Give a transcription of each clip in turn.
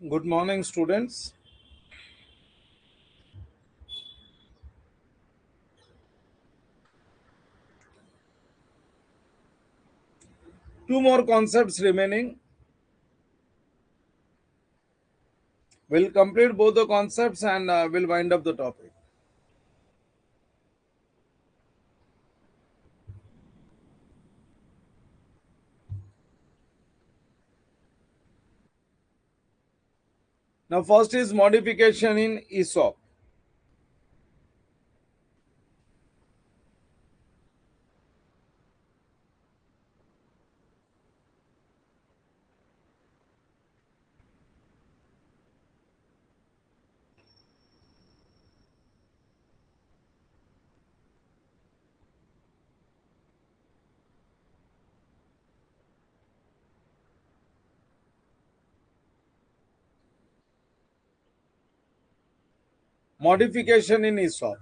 Good morning, students. Two more concepts remaining. We'll complete both the concepts and we'll wind up the topic. Now, first is modification in ESOP. Modification in ESOP.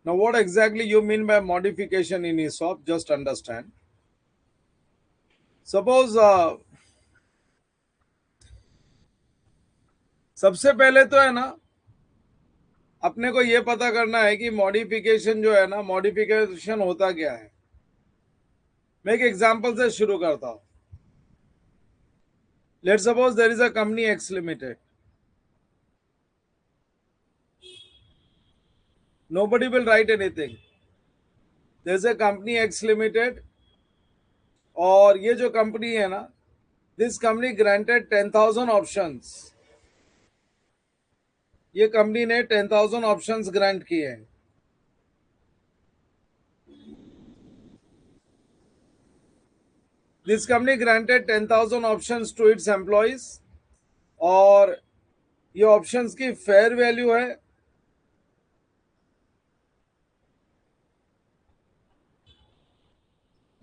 Now, what exactly you mean by modification in ESOP? Just understand. Suppose सबसे पहले तो है ना, अपने को ये पता करना है कि मॉडिफिकेशन जो है ना, मॉडिफिकेशन होता क्या है. मैं एक एग्जांपल से शुरू करता हूं. Let's suppose there is a company X limited. Nobody will write anything. There's a company X Limited और ये जो कंपनी है ना, दिस कंपनी ग्रांटेड 10,000 ऑप्शंस. ये कंपनी ने 10,000 ऑप्शंस ग्रांट किए हैं. This company granted 10,000 options to its employees और ये ऑप्शंस की फेयर वैल्यू है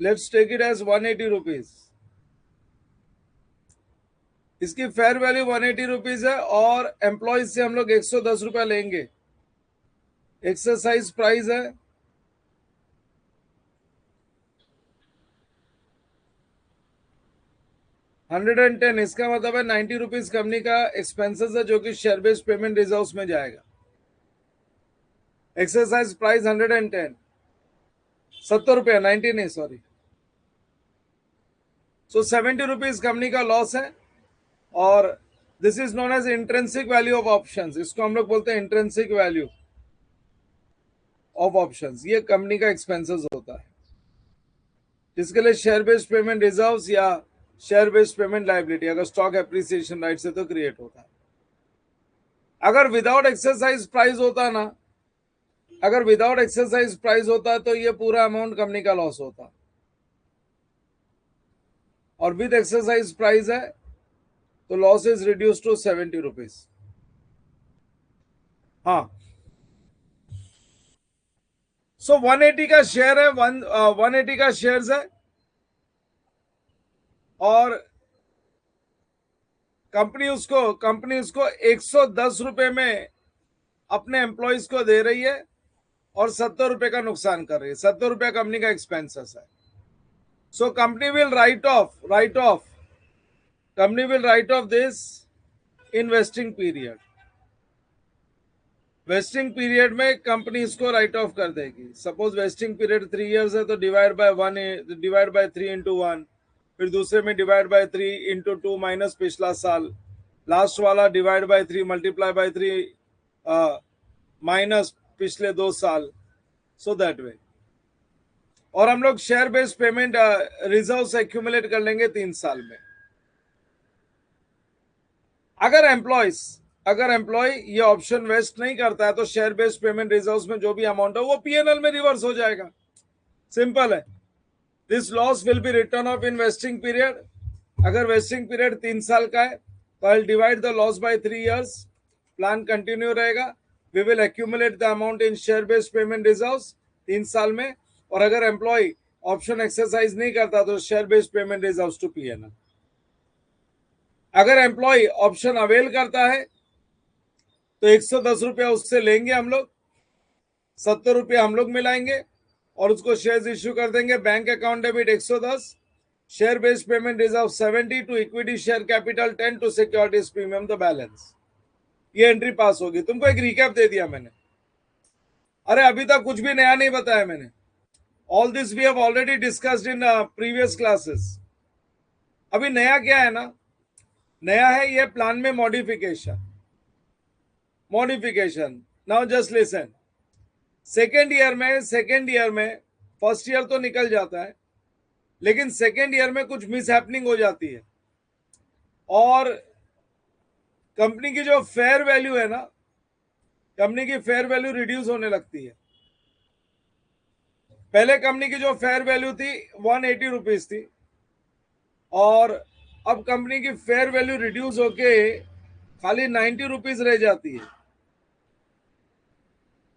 let's take it as 180 rupees. इसकी फेयर वैल्यू 180 रुपीज है और एम्प्लॉइज से हम लोग 110 रुपया लेंगे. एक्सरसाइज प्राइस है 110. इसका मतलब है 90 रुपीज कंपनी का एक्सपेंसेस है जो कि शेयर बेस्ड पेमेंट रिजर्व्स में जाएगा. एक्सरसाइज प्राइस 110, 70 रुपया, 90 नहीं, सॉरी. सो 70 रुपीज कंपनी का लॉस है और this is known as intrinsic value of options. इसको हम लोग बोलते हैं इंट्रेंसिक वैल्यू ऑफ ऑप्शंस. ये कंपनी का एक्सपेंसेस होता है जिसके लिए शेयर बेस्ड पेमेंट रिजर्व्स या शेयर बेस्ड पेमेंट लायबिलिटी अगर स्टॉक एप्रिसिएशन राइट से तो क्रिएट होता है. अगर विदाउट एक्सरसाइज प्राइस होता ना, अगर विदाउट एक्सरसाइज प्राइस होता तो ये पूरा अमाउंट कंपनी का लॉस होता. और विद एक्सरसाइज प्राइस है तो loss is reduce to 70 rupees. हाँ, सो 180 का शेयर है, 180 का शेयर है और कंपनी उसको 110 रुपए में अपने एम्प्लॉइज को दे रही है और 70 रुपए का नुकसान कर रही है. 70 रुपया कंपनी का एक्सपेंसेस है. So company will write of this in vesting period. Vesting period में कंपनी इसको राइट ऑफ कर देगी. सपोज वेस्टिंग पीरियड 3 इयर्स है तो डिवाइड बाय 3 इंटू 1, फिर दूसरे में डिवाइड बाय 3 इंटू 2 माइनस पिछला साल, लास्ट वाला divide by 3 multiply by 3 minus पिछले 2 साल. So that way. और हम लोग share based payment reserve accumulate कर लेंगे 3 साल में. अगर एम्प्लॉय ये ऑप्शन वेस्ट नहीं करता है तो शेयर बेस्ड पेमेंट रिजर्व्स में जो भी अमाउंट है वो पीएनएल में रिवर्स हो जाएगा. सिंपल है. This loss will be written off in vesting period. अगर वेस्टिंग पीरियड 3 साल का है तो I divide the loss by 3 years. Plan continue रहेगा. We will accumulate the amount in share based payment reserves 3 साल में. और अगर एम्प्लॉय ऑप्शन एक्सरसाइज नहीं करता तो share based payment reserves to PNL. अगर एम्प्लॉय ऑप्शन अवेल करता है तो 110 रुपया उससे लेंगे हम लोग, 70 रुपया हम लोग मिलाएंगे और उसको शेयर्स इश्यू कर देंगे. Bank account debit 110, share based payment reserve 70 to equity share capital 10 to securities premium the balance. ये एंट्री पास होगी. तुमको एक रिकैप दे दिया मैंने. अरे अभी तक कुछ भी नया नहीं बताया मैंने. All this we have already discussed in previous classes. अभी नया क्या है ना, नया है ये प्लान में modification. Now just listen. Second year में फर्स्ट ईयर तो निकल जाता है, लेकिन सेकेंड ईयर में कुछ मिस हैपनिंग हो जाती है और कंपनी की जो फेयर वैल्यू है ना, कंपनी की फेयर वैल्यू रिड्यूस होने लगती है. पहले कंपनी की जो फेयर वैल्यू थी 180 रुपीज थी और अब कंपनी की फेयर वैल्यू रिड्यूस होके खाली 90 रुपीज रह जाती है.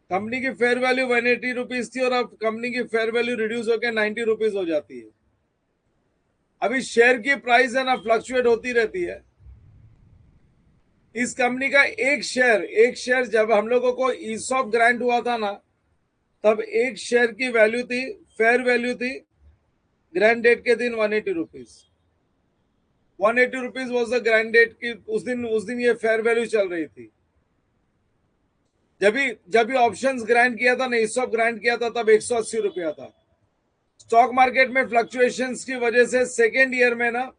कंपनी की फेयर वैल्यू 180 रुपीज थी और अब कंपनी की फेयर वैल्यू रिड्यूस होकर 90 रुपीज हो जाती है. अभी शेयर की प्राइस है ना फ्लक्चुएट होती रहती है. इस कंपनी का एक शेयर जब हम लोगों को ईसॉप ग्रांट हुआ था ना, तब एक शेयर की वैल्यू थी, फेयर वैल्यू थी ग्रांट डेट के दिन 180 rupees. 180 rupees was the grant date की. उस दिन ये फेयर वैल्यू चल रही थी. जब भी ऑप्शंस ग्रांट किया था ना, ईसॉप ग्रांट किया था, तब 180 रुपया था. स्टॉक मार्केट में फ्लक्चुएशंस की वजह से सेकेंड ईयर में ना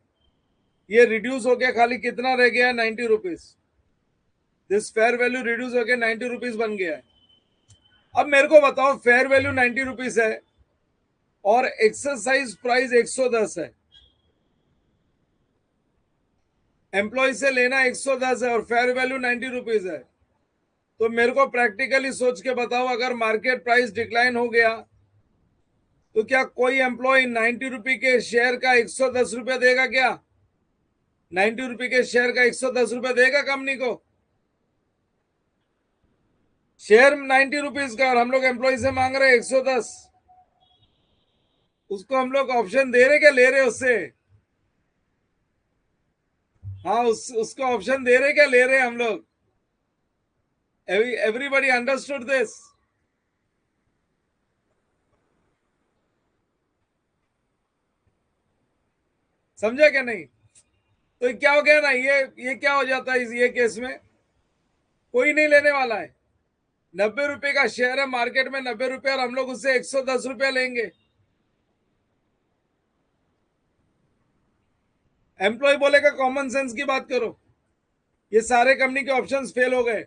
ये रिड्यूस हो गया. खाली कितना रह गया? 90 rupees. This fair value reduce होकर 90 रुपीज बन गया है. अब मेरे को बताओ, फेयर वैल्यू 90 रुपीज है और एक्सरसाइज प्राइस 110 है. एम्प्लॉय से लेना 110 है और फेयर वैल्यू 90 रुपीज है. तो मेरे को प्रैक्टिकली सोच के बताओ, अगर मार्केट प्राइस डिक्लाइन हो गया तो क्या कोई एम्प्लॉय 90 रुपए के शेयर का 110 रुपया देगा? क्या 90 रुपए के शेयर का 110 रुपया देगा कंपनी को? शेयर 90 रुपीज का और हम लोग एम्प्लॉय से मांग रहे हैं 110. उसको हम लोग ऑप्शन दे रहे क्या ले रहे उससे? हाँ, उसको ऑप्शन दे रहे क्या ले रहे हम लोग? Everybody understood this? समझा क्या नहीं? तो क्या हो गया ना, ये क्या हो जाता है ये केस में? कोई नहीं लेने वाला है. 90 रुपए का शेयर है मार्केट में, 90 रुपए, और हम लोग उससे 110 रुपया लेंगे. एम्प्लॉय बोलेगा कॉमन सेंस की बात करो. ये सारे कंपनी के ऑप्शंस फेल हो गए.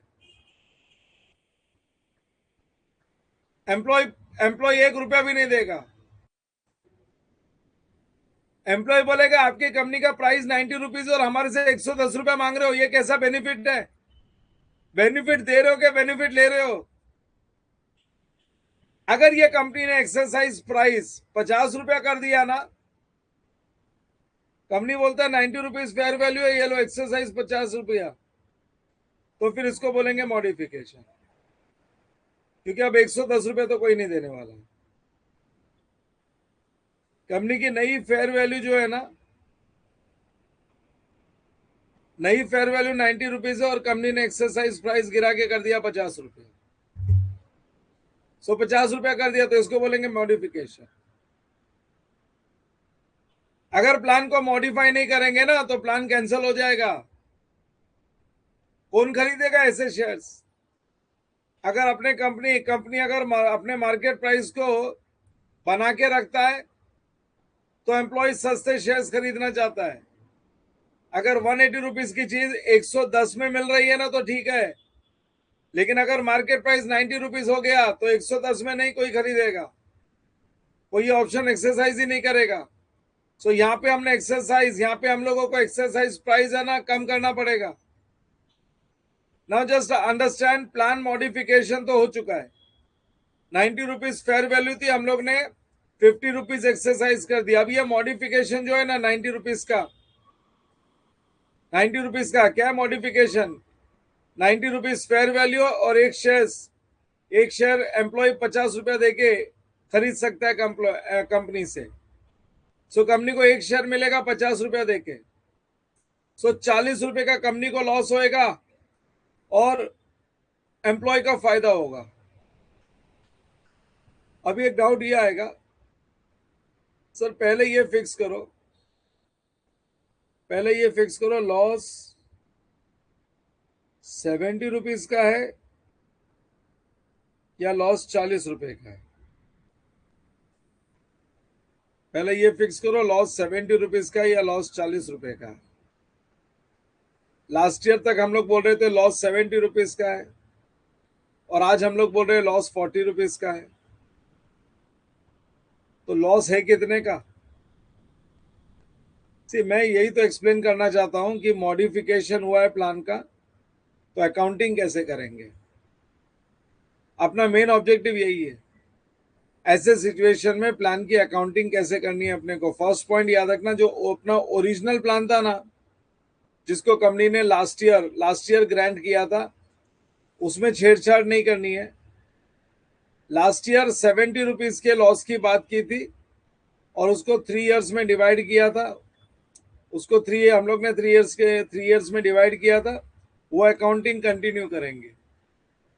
एम्प्लॉय 1 रुपया भी नहीं देगा. एम्प्लॉय बोलेगा आपकी कंपनी का प्राइस 90 रुपीज और हमारे से 110 रुपया मांग रहे हो, ये कैसा बेनिफिट है? बेनिफिट दे रहे हो क्या बेनिफिट ले रहे हो? अगर ये कंपनी ने एक्सरसाइज प्राइस 50 रुपया कर दिया ना, कंपनी बोलता है 90 रुपीज फेयर वैल्यू है, ये लो एक्सरसाइज 50 रुपया, तो फिर इसको बोलेंगे मॉडिफिकेशन, क्योंकि अब 110 रुपया तो कोई नहीं देने वाला. कंपनी की नई फेयर वैल्यू जो है ना, नई फेयर वैल्यू 90 रुपीज है और कंपनी ने एक्सरसाइज प्राइस गिरा के कर दिया 50 रुपये. 50 रुपया कर दिया तो इसको बोलेंगे मॉडिफिकेशन. अगर प्लान को मॉडिफाई नहीं करेंगे ना तो प्लान कैंसिल हो जाएगा. कौन खरीदेगा ऐसे शेयर्स? अगर अपने कंपनी अगर अपने मार्केट प्राइस को बना के रखता है तो एम्प्लॉय सस्ते शेयर्स खरीदना चाहता है. अगर 180 रुपीज की चीज 110 में मिल रही है ना तो ठीक है, लेकिन अगर मार्केट प्राइस 90 रुपीज हो गया तो 110 में नहीं कोई खरीदेगा, कोई ऑप्शन एक्सरसाइज ही नहीं करेगा. सो यहाँ पे हम लोगों को एक्सरसाइज प्राइस है ना कम करना पड़ेगा. Now just understand, plan modification तो हो चुका है. 90 रुपीज फेयर वैल्यू थी, हम लोग ने 50 रुपीज एक्सरसाइज कर दिया. अब ये मॉडिफिकेशन जो है ना 90 रुपीज का, 90 रुपीज का क्या मॉडिफिकेशन? 90 रुपीज फेयर वैल्यू और एक शेयर एम्प्लॉय 50 रुपया देके खरीद सकता है कंपनी से. सो कंपनी को एक शेयर मिलेगा 50 रुपया देके. सो 40 रुपए का कंपनी को लॉस होएगा और एम्प्लॉय का फायदा होगा. अभी एक डाउट ये आएगा, सर पहले ये फिक्स करो पहले ये फिक्स करो, लॉस 70 रुपीज का है या लॉस 40 रुपए का है। पहले ये फिक्स करो, लॉस 70 रुपीज का है या लॉस 40 रुपए का है। लास्ट ईयर तक हम लोग बोल रहे थे लॉस 70 रुपीज का है, और आज हम लोग बोल रहे हैं लॉस 40 रुपीज का है। तो लॉस है कितने का? सी, मैं यही तो एक्सप्लेन करना चाहता हूं कि मॉडिफिकेशन हुआ है प्लान का, तो अकाउंटिंग कैसे करेंगे। अपना मेन ऑब्जेक्टिव यही है, ऐसे सिचुएशन में प्लान की अकाउंटिंग कैसे करनी है अपने को। फर्स्ट पॉइंट याद रखना, जो अपना ओरिजिनल प्लान था ना, जिसको कंपनी ने लास्ट ईयर ग्रांट किया था, उसमें छेड़छाड़ नहीं करनी है। लास्ट ईयर 70 रुपीज के लॉस की बात की थी और उसको 3 इयर्स में डिवाइड किया था। उसको हम लोग ने 3 इयर्स में डिवाइड किया था। वो अकाउंटिंग कंटिन्यू करेंगे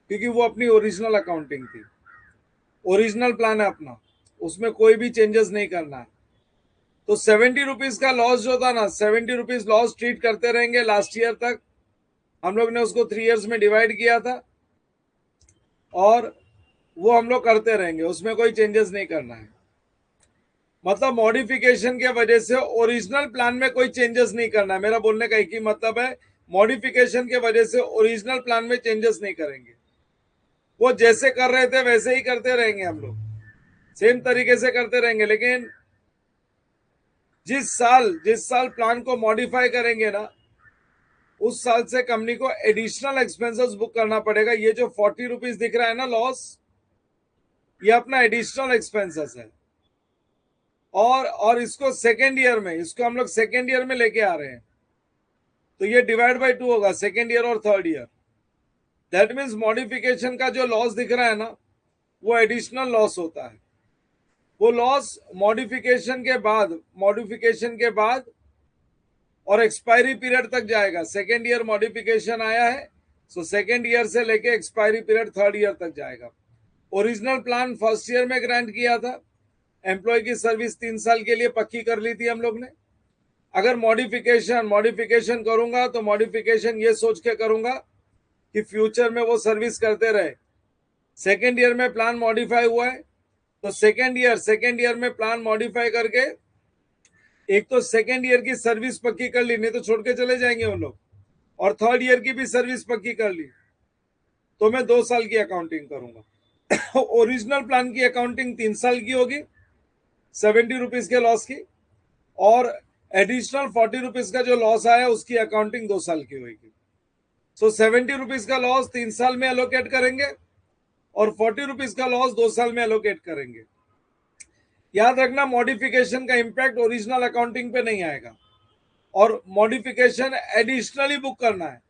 क्योंकि वो अपनी ओरिजिनल अकाउंटिंग थी, ओरिजिनल प्लान है अपना, उसमें कोई भी चेंजेस नहीं करना है। तो 70 रुपीज का लॉस जो था ना, 70 रुपीज लॉस ट्रीट करते रहेंगे लास्ट ईयर तक। हम लोग ने उसको 3 इयर्स में डिवाइड किया था और वो हम लोग करते रहेंगे, उसमें कोई चेंजेस नहीं करना है। मतलब मॉडिफिकेशन के वजह से ओरिजिनल प्लान में कोई चेंजेस नहीं करना है। मेरा बोलने का एक ही मतलब है, मॉडिफिकेशन के वजह से ओरिजिनल प्लान में चेंजेस नहीं करेंगे। वो जैसे कर रहे थे वैसे ही करते रहेंगे, हम लोग सेम तरीके से करते रहेंगे। लेकिन जिस साल प्लान को मॉडिफाई करेंगे ना, उस साल से कंपनी को एडिशनल एक्सपेंसेस बुक करना पड़ेगा। ये जो 40 रुपीज दिख रहा है ना लॉस, ये अपना एडिशनल एक्सपेंसेस है। और इसको सेकेंड ईयर में, इसको हम लोग सेकेंड ईयर में लेके आ रहे हैं, तो ये डिवाइड बाय 2 होगा, सेकेंड ईयर और third year. That means modification का जो लॉस दिख रहा है ना, वो एडिशनल लॉस होता है। वो लॉस मॉडिफिकेशन के बाद और एक्सपायरी पीरियड तक जाएगा। सेकेंड ईयर मॉडिफिकेशन आया है, सो सेकेंड ईयर से लेके एक्सपायरी पीरियड थर्ड ईयर तक जाएगा। ओरिजिनल प्लान फर्स्ट ईयर में ग्रांट किया था, एम्प्लॉय की सर्विस 3 साल के लिए पक्की कर ली थी हम लोग ने। अगर मॉडिफिकेशन करूंगा तो मॉडिफिकेशन ये सोच के करूंगा कि फ्यूचर में वो सर्विस करते रहे। सेकेंड ईयर में प्लान मॉडिफाई हुआ है, तो सेकेंड ईयर में प्लान मॉडिफाई करके एक तो सेकेंड ईयर की सर्विस पक्की कर ली, नहीं तो छोड़ के चले जाएंगे वो लोग, और थर्ड ईयर की भी सर्विस पक्की कर ली, तो मैं 2 साल की अकाउंटिंग करूंगा। ओरिजिनल प्लान की अकाउंटिंग 3 साल की होगी, 70 रुपीज के लॉस की, और एडिशनल 40 रुपीज का जो लॉस आया उसकी अकाउंटिंग 2 साल की होगी। सो 70 रुपीज का लॉस 3 साल में एलोकेट करेंगे और 40 रुपीज का लॉस 2 साल में एलोकेट करेंगे। याद रखना, मॉडिफिकेशन का इंपैक्ट ओरिजिनल अकाउंटिंग पे नहीं आएगा, और मॉडिफिकेशन एडिशनली बुक करना है।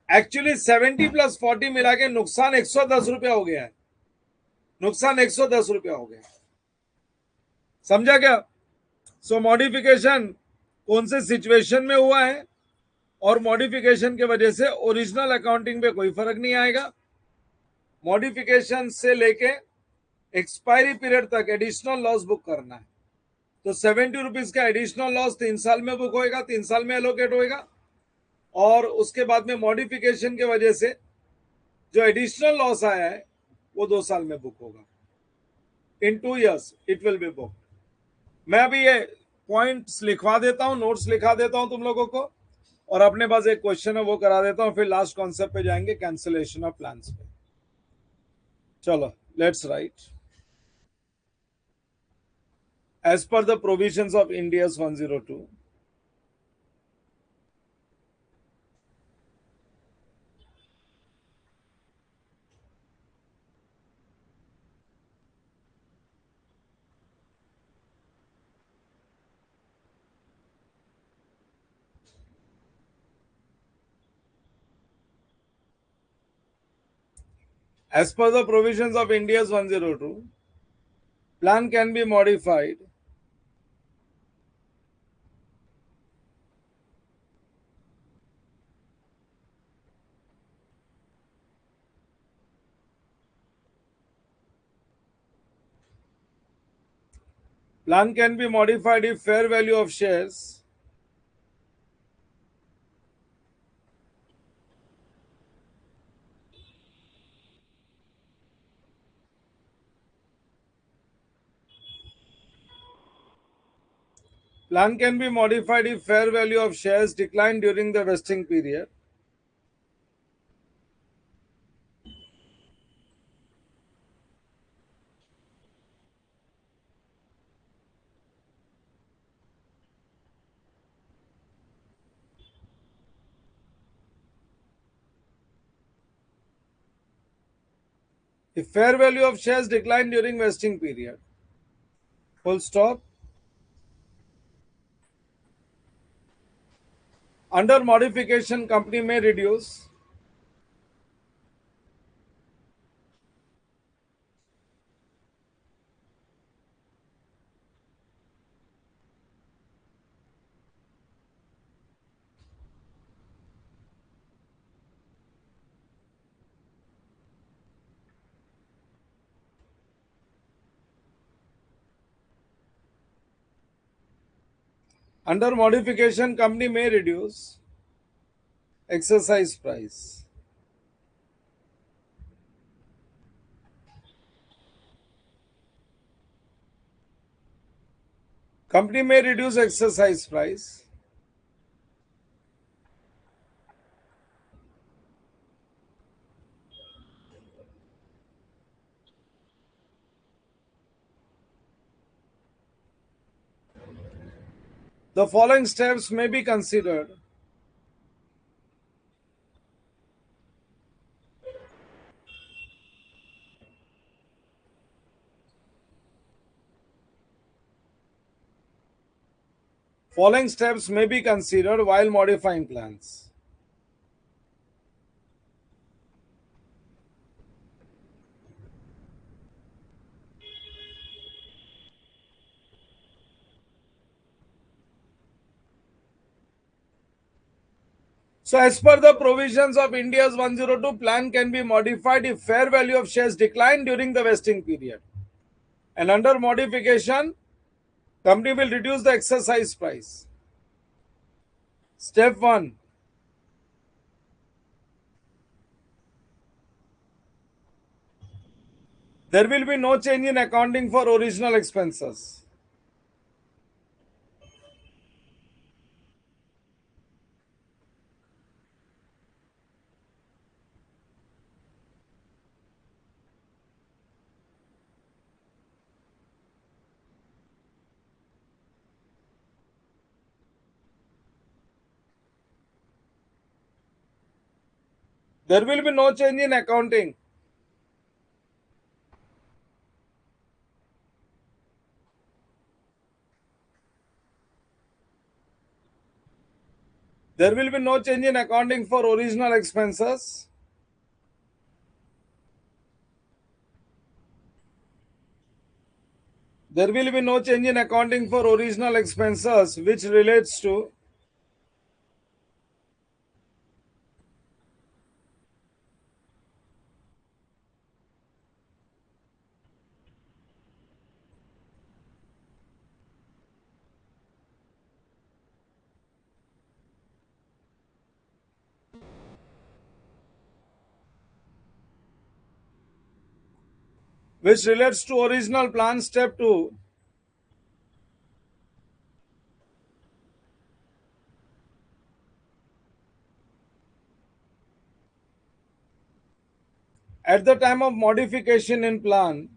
एक्चुअली 70 + 40 मिला के नुकसान 110 रुपया हो गया है, नुकसान 110 रुपया हो गया। समझा क्या? सो मॉडिफिकेशन कौन से सिचुएशन में हुआ है, और मॉडिफिकेशन के वजह से ओरिजिनल अकाउंटिंग पे कोई फर्क नहीं आएगा। मॉडिफिकेशन से लेके एक्सपायरी पीरियड तक एडिशनल लॉस बुक करना है। तो 70 रुपीज का एडिशनल लॉस 3 साल में बुक होएगा, 3 साल में एलोकेट होएगा, और उसके बाद में मॉडिफिकेशन के वजह से जो एडिशनल लॉस आया है वो 2 साल में बुक होगा। इन 2 years it will be book. मैं अभी ये पॉइंट्स लिखवा देता हूँ, नोट्स लिखा देता हूँ तुम लोगों को, और अपने पास एक क्वेश्चन है वो करा देता हूँ, फिर लास्ट कॉन्सेप्ट पे जाएंगे, कैंसिलेशन ऑफ प्लान्स पे। चलो, let's write. As per the provisions of India's 102, as per the provisions of India's 102, plan can be modified if fair value of shares Plan can be modified if fair value of shares decline during the vesting period. If fair value of shares decline during vesting period. Full stop. Under modification, company may reduce. Under modification, company may reduce exercise price. Company may reduce exercise price. The following steps may be considered. Following steps may be considered while modifying plans. So, as per the provisions of India's 102 plan can be modified if fair value of shares decline during the vesting period. And under modification, company will reduce the exercise price. Step 1. There will be no change in accounting for original expenses. There will be no change in accounting. There will be no change in accounting for original expenses. There will be no change in accounting for original expenses which relates to original plan. Step 2. At the time of modification in plan,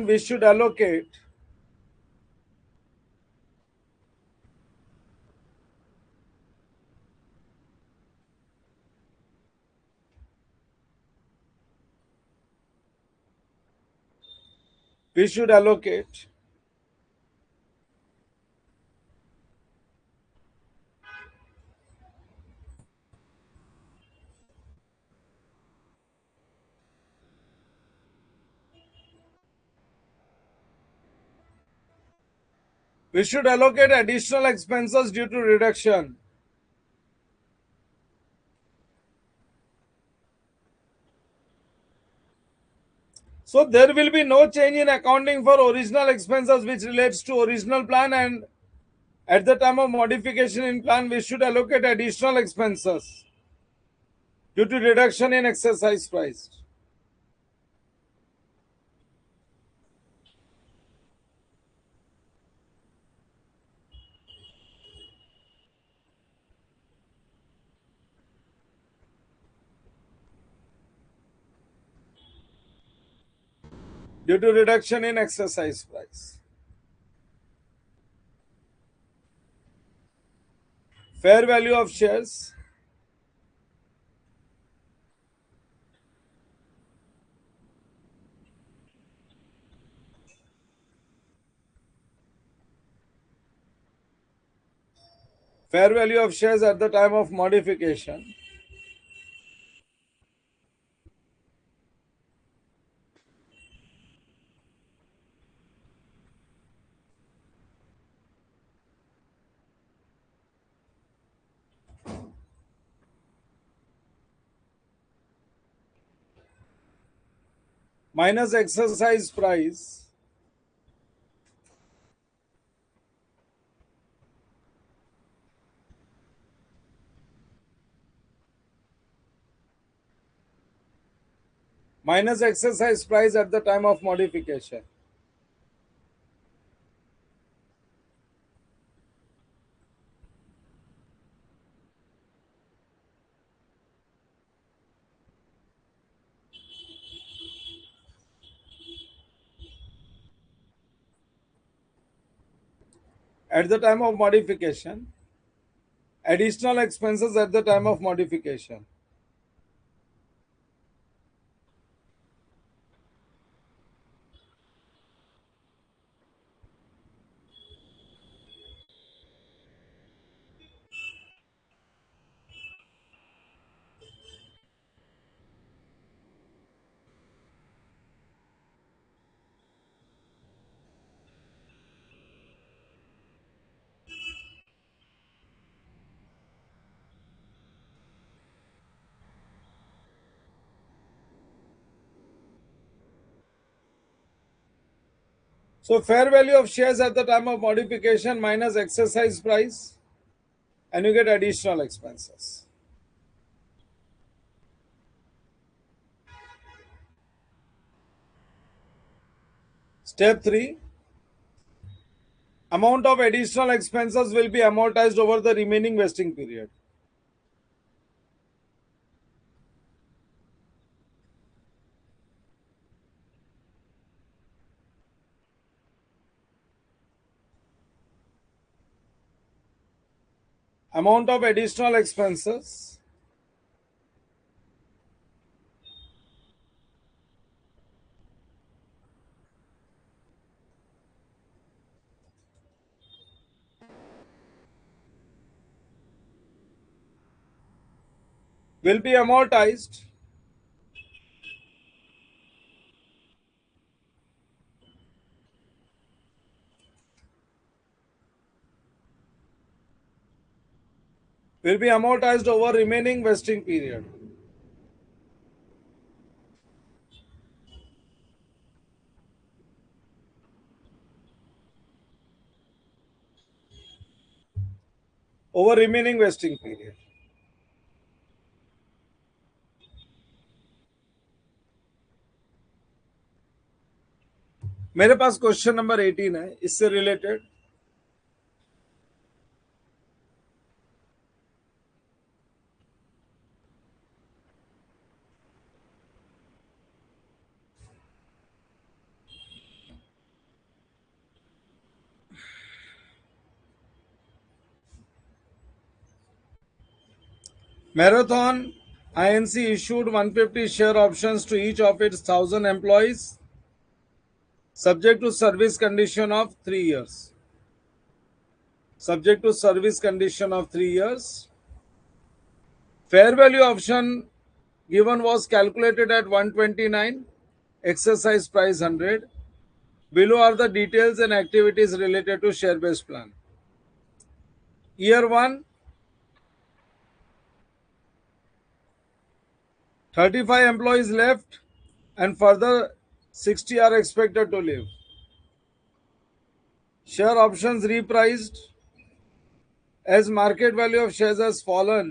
we should allocate we should allocate additional expenses due to reduction. So there will be no change in accounting for original expenses which relates to original plan, and At the time of modification in plan, we should allocate additional expenses due to reduction in exercise price. Due to reduction in exercise price. Fair value of shares. Fair value of shares at the time of modification. Minus exercise price. Minus exercise price at the time of modification. At the time of modification. Additional expenses at the time of modification. So fair value of shares at the time of modification minus exercise price, and you get additional expenses. Step 3. Amount of additional expenses will be amortized over the remaining vesting period. Amount of additional expenses will be amortized over remaining vesting period. Over remaining vesting period. मेरे पास question number 18 है इससे related. Marathon Inc. issued 150 share options to each of its 1,000 employees, subject to service condition of 3 years. Subject to service condition of 3 years. Fair value option given was calculated at 129, exercise price 100. Below are the details and activities related to share-based plan. Year 1, 35 employees left and further 60 are expected to leave. Share options repriced as market value of shares has fallen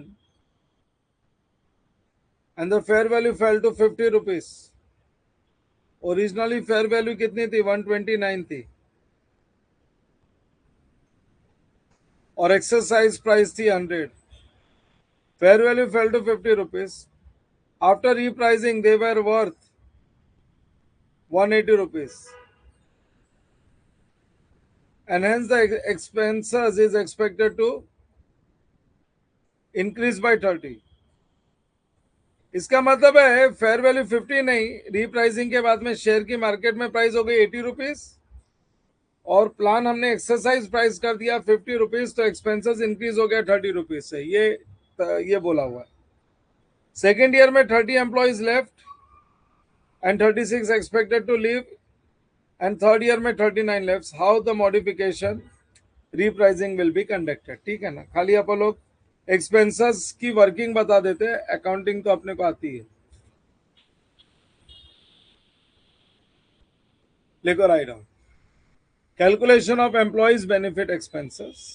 and the fair value fell to 50 rupees. Originally fair value कितनी थी? 129 थी और exercise price थी 100. Fair value fell to 50 rupees. After repricing, they were worth 180 rupees. And hence the expenses is expected to increase by 30. इसका मतलब है fair value 50 नहीं, repricing के बाद में शेयर की मार्केट में प्राइस हो गई 80 रुपीज और प्लान हमने एक्सरसाइज प्राइस कर दिया 50 रुपीज, तो एक्सपेंसेस इंक्रीज हो गया 30 रुपीज से. ये बोला हुआ है. सेकेंड ईयर में 30 employees left and 36 expected to leave and third year में 39 left. How the modification repricing will be conducted. ठीक है ना. खाली अपन लोग एक्सपेंसेस की वर्किंग बता देते हैं, अकाउंटिंग तो अपने को आती है. लिखो write down. Calculation of employees benefit expenses.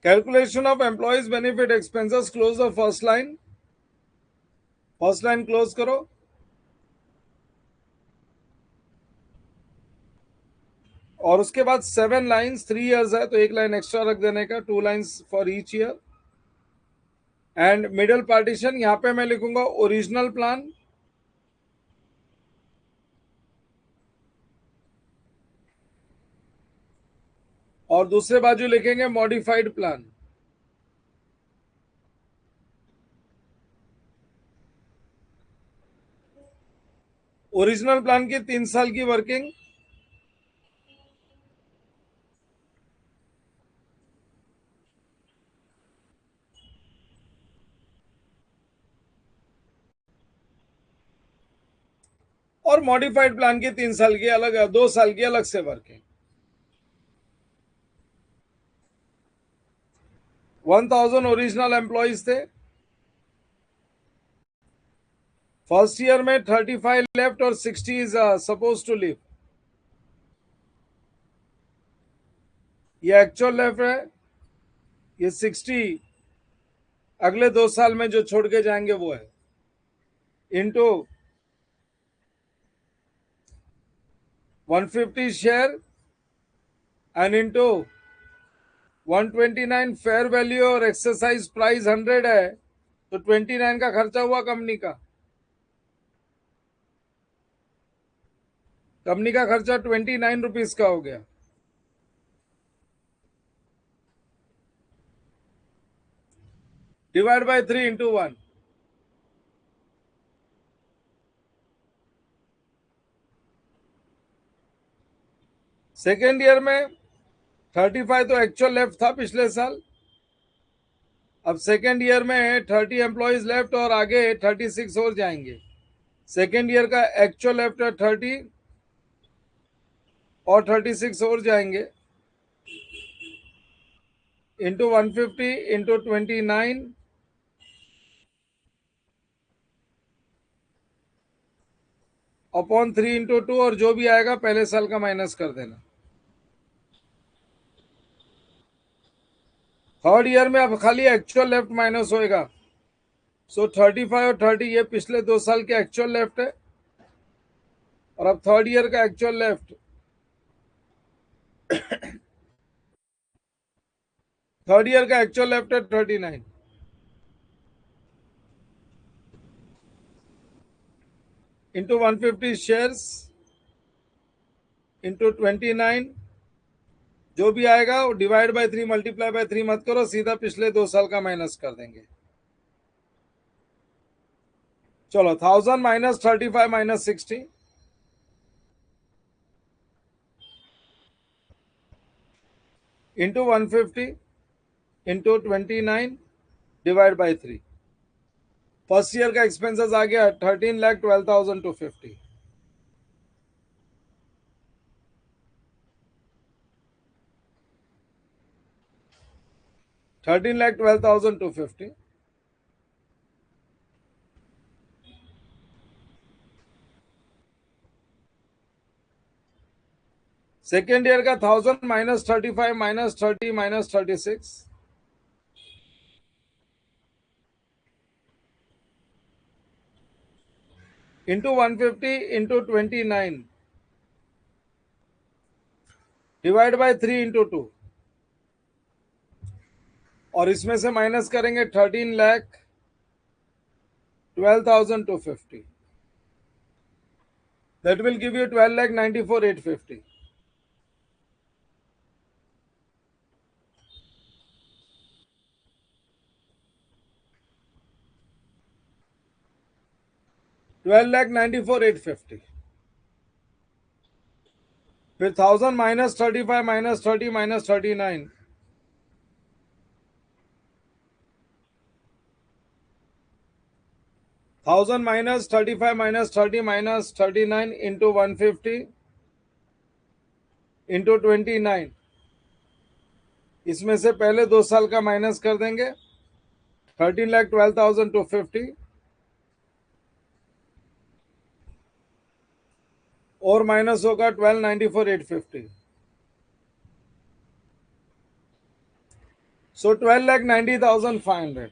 Calculation of employees benefit expenses. Close the first line. First line close करो. और उसके बाद 7 लाइन्स, 3 years है तो एक लाइन एक्स्ट्रा रख देने का, 2 lines for each year. And middle partition यहां पे मैं लिखूंगा ओरिजिनल प्लान, और दूसरे बाजू लिखेंगे मॉडिफाइड प्लान. ओरिजिनल प्लान की 3 साल की वर्किंग, और मॉडिफाइड प्लान की 3 साल की अलग, 2 साल की अलग से वर्किंग. 1000 ओरिजिनल एम्प्लॉइज थे. फर्स्ट ईयर में 35 लेफ्ट और 60 इज सपोज टू लिव. ये एक्चुअल लेफ्ट है, ये 60 अगले 2 साल में जो छोड़ के जाएंगे वो है, into 150 share and into 129 fair value और एक्सरसाइज प्राइस 100 है, तो 29 का खर्चा हुआ कंपनी का. कंपनी का खर्चा 29 रुपीज का हो गया. Divide by 3 into 1. Second year में 35 तो एक्चुअल लेफ्ट था पिछले साल. अब सेकेंड ईयर में 30 एम्प्लॉइज लेफ्ट और आगे 36 और जाएंगे. सेकेंड ईयर का एक्चुअल लेफ्ट है 30 और 36 और जाएंगे, इंटू 150 इंटू 29 अपॉन 3 इंटू 2, और जो भी आएगा पहले साल का माइनस कर देना. थर्ड ईयर में अब खाली एक्चुअल लेफ्ट माइनस होएगा. सो 35 और 30 ये पिछले 2 साल के एक्चुअल लेफ्ट है, और अब थर्ड ईयर का एक्चुअल लेफ्ट, थर्ड ईयर का एक्चुअल लेफ्ट है 39 इंटू 150 शेयर्स इंटू 29, जो भी आएगा वो डिवाइड बाय 3 मल्टीप्लाई बाय 3 मत करो, सीधा पिछले 2 साल का माइनस कर देंगे. चलो 1000 minus 35 minus 60 into 150 into 29 divide by 3. First year का एक्सपेंसेस आ गया 13,12,250. 13,12,250. सेकेंड ईयर का 1,000 minus 35 minus 30 minus 36 into 150 into 29 divide by 3 into 2 और इसमें से माइनस करेंगे 13,12,250. That will give you 12,94,850. 12,94,850. फिर 1,000 minus 35 minus 30 minus 39 1,000 minus 35 minus 30 minus 39 into 150 into 29. इसमें से पहले 2 साल का माइनस कर देंगे 13,12,250 और माइनस होगा 12,94,850. सो 12,90,500.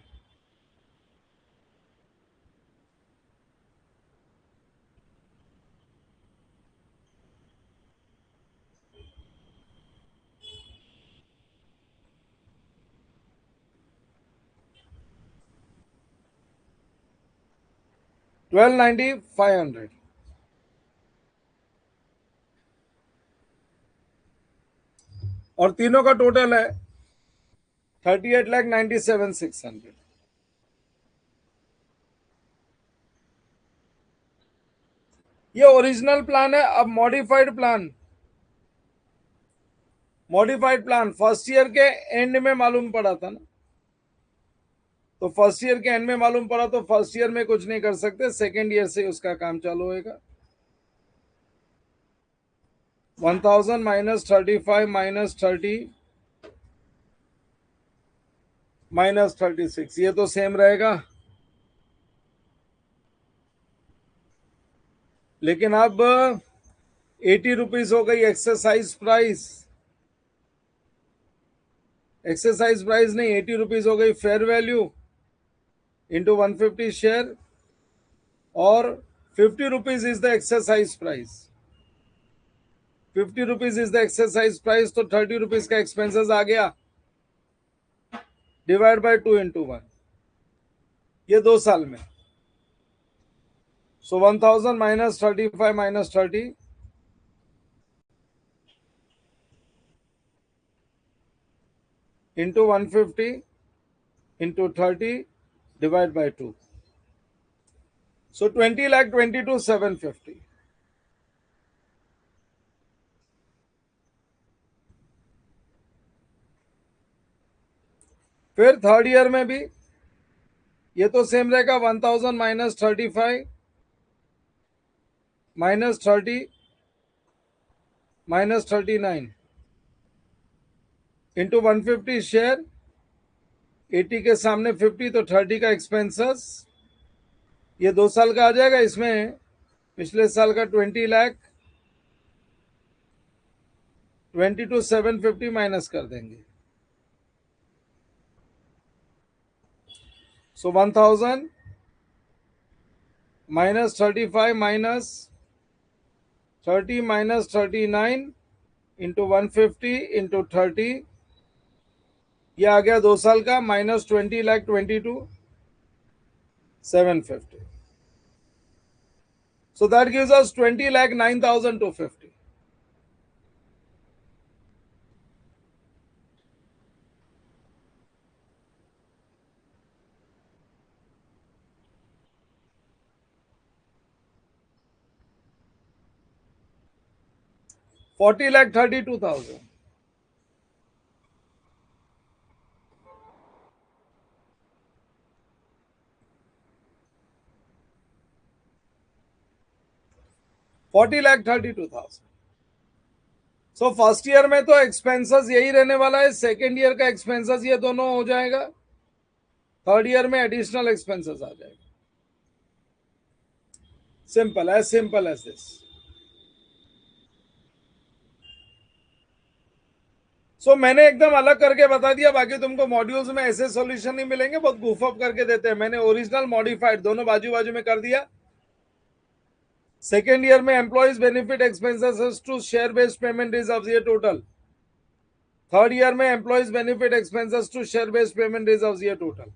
$12,90,500. और तीनों का टोटल है 38,97,600. ये ओरिजिनल प्लान है. अब मॉडिफाइड प्लान फर्स्ट ईयर के एंड में मालूम पड़ा था ना. तो फर्स्ट ईयर के एंड में मालूम पड़ा तो फर्स्ट ईयर में कुछ नहीं कर सकते. सेकेंड ईयर से उसका काम चालू होएगा. 1,000 माइनस 35 माइनस 30 माइनस 36 ये तो सेम रहेगा. लेकिन अब 80 रुपीज हो गई एक्सरसाइज प्राइस. एक्सरसाइज प्राइस नहीं 80 रुपीज हो गई फेयर वैल्यू इंटू 150 शेयर और 50 rupees is the exercise price. 50 rupees is the exercise price. तो 30 रुपीज का एक्सपेंसेस आ गया डिवाइड बाय 2 इंटू 1. ये 2 साल में. सो 1,000 minus 35 minus 30 into 150 into 30 divide bye 2. सो 20,22,750. फिर थर्ड ईयर में भी ये तो सेम रहेगा 1,000 minus 35 minus 30 minus 39 into 150 share. 80 के सामने 50 तो 30 का एक्सपेंसेस. ये 2 साल का आ जाएगा. इसमें पिछले साल का 20 लाख 22,750 माइनस कर देंगे. सो 1,000 minus 35 minus 30 minus 39 into 150 into 30 ये आ गया 2 साल का minus 20,22,750. So that gives us 20,09,250. $40,32,000. 40,32,000। So first year में तो एक्सपेंसेस यही रहने वाला है, सेकेंड ईयर का एक्सपेंसेस ये दोनों हो जाएगा, थर्ड ईयर में एडिशनल एक्सपेंसेस आ जाएगा। Simple as this. सो मैंने एकदम अलग करके बता दिया, बाकी तुमको मॉड्यूल्स में ऐसे सॉल्यूशन नहीं मिलेंगे, बहुत गुफअप करके देते हैं। मैंने ओरिजिनल मॉडिफाइड दोनों बाजू बाजू में कर दिया। सेकेंड ईयर में employees benefit expenses to share based payment reserve, ये टोटल। थर्ड ईयर में employees benefit expenses to share based payment reserve, ये टोटल।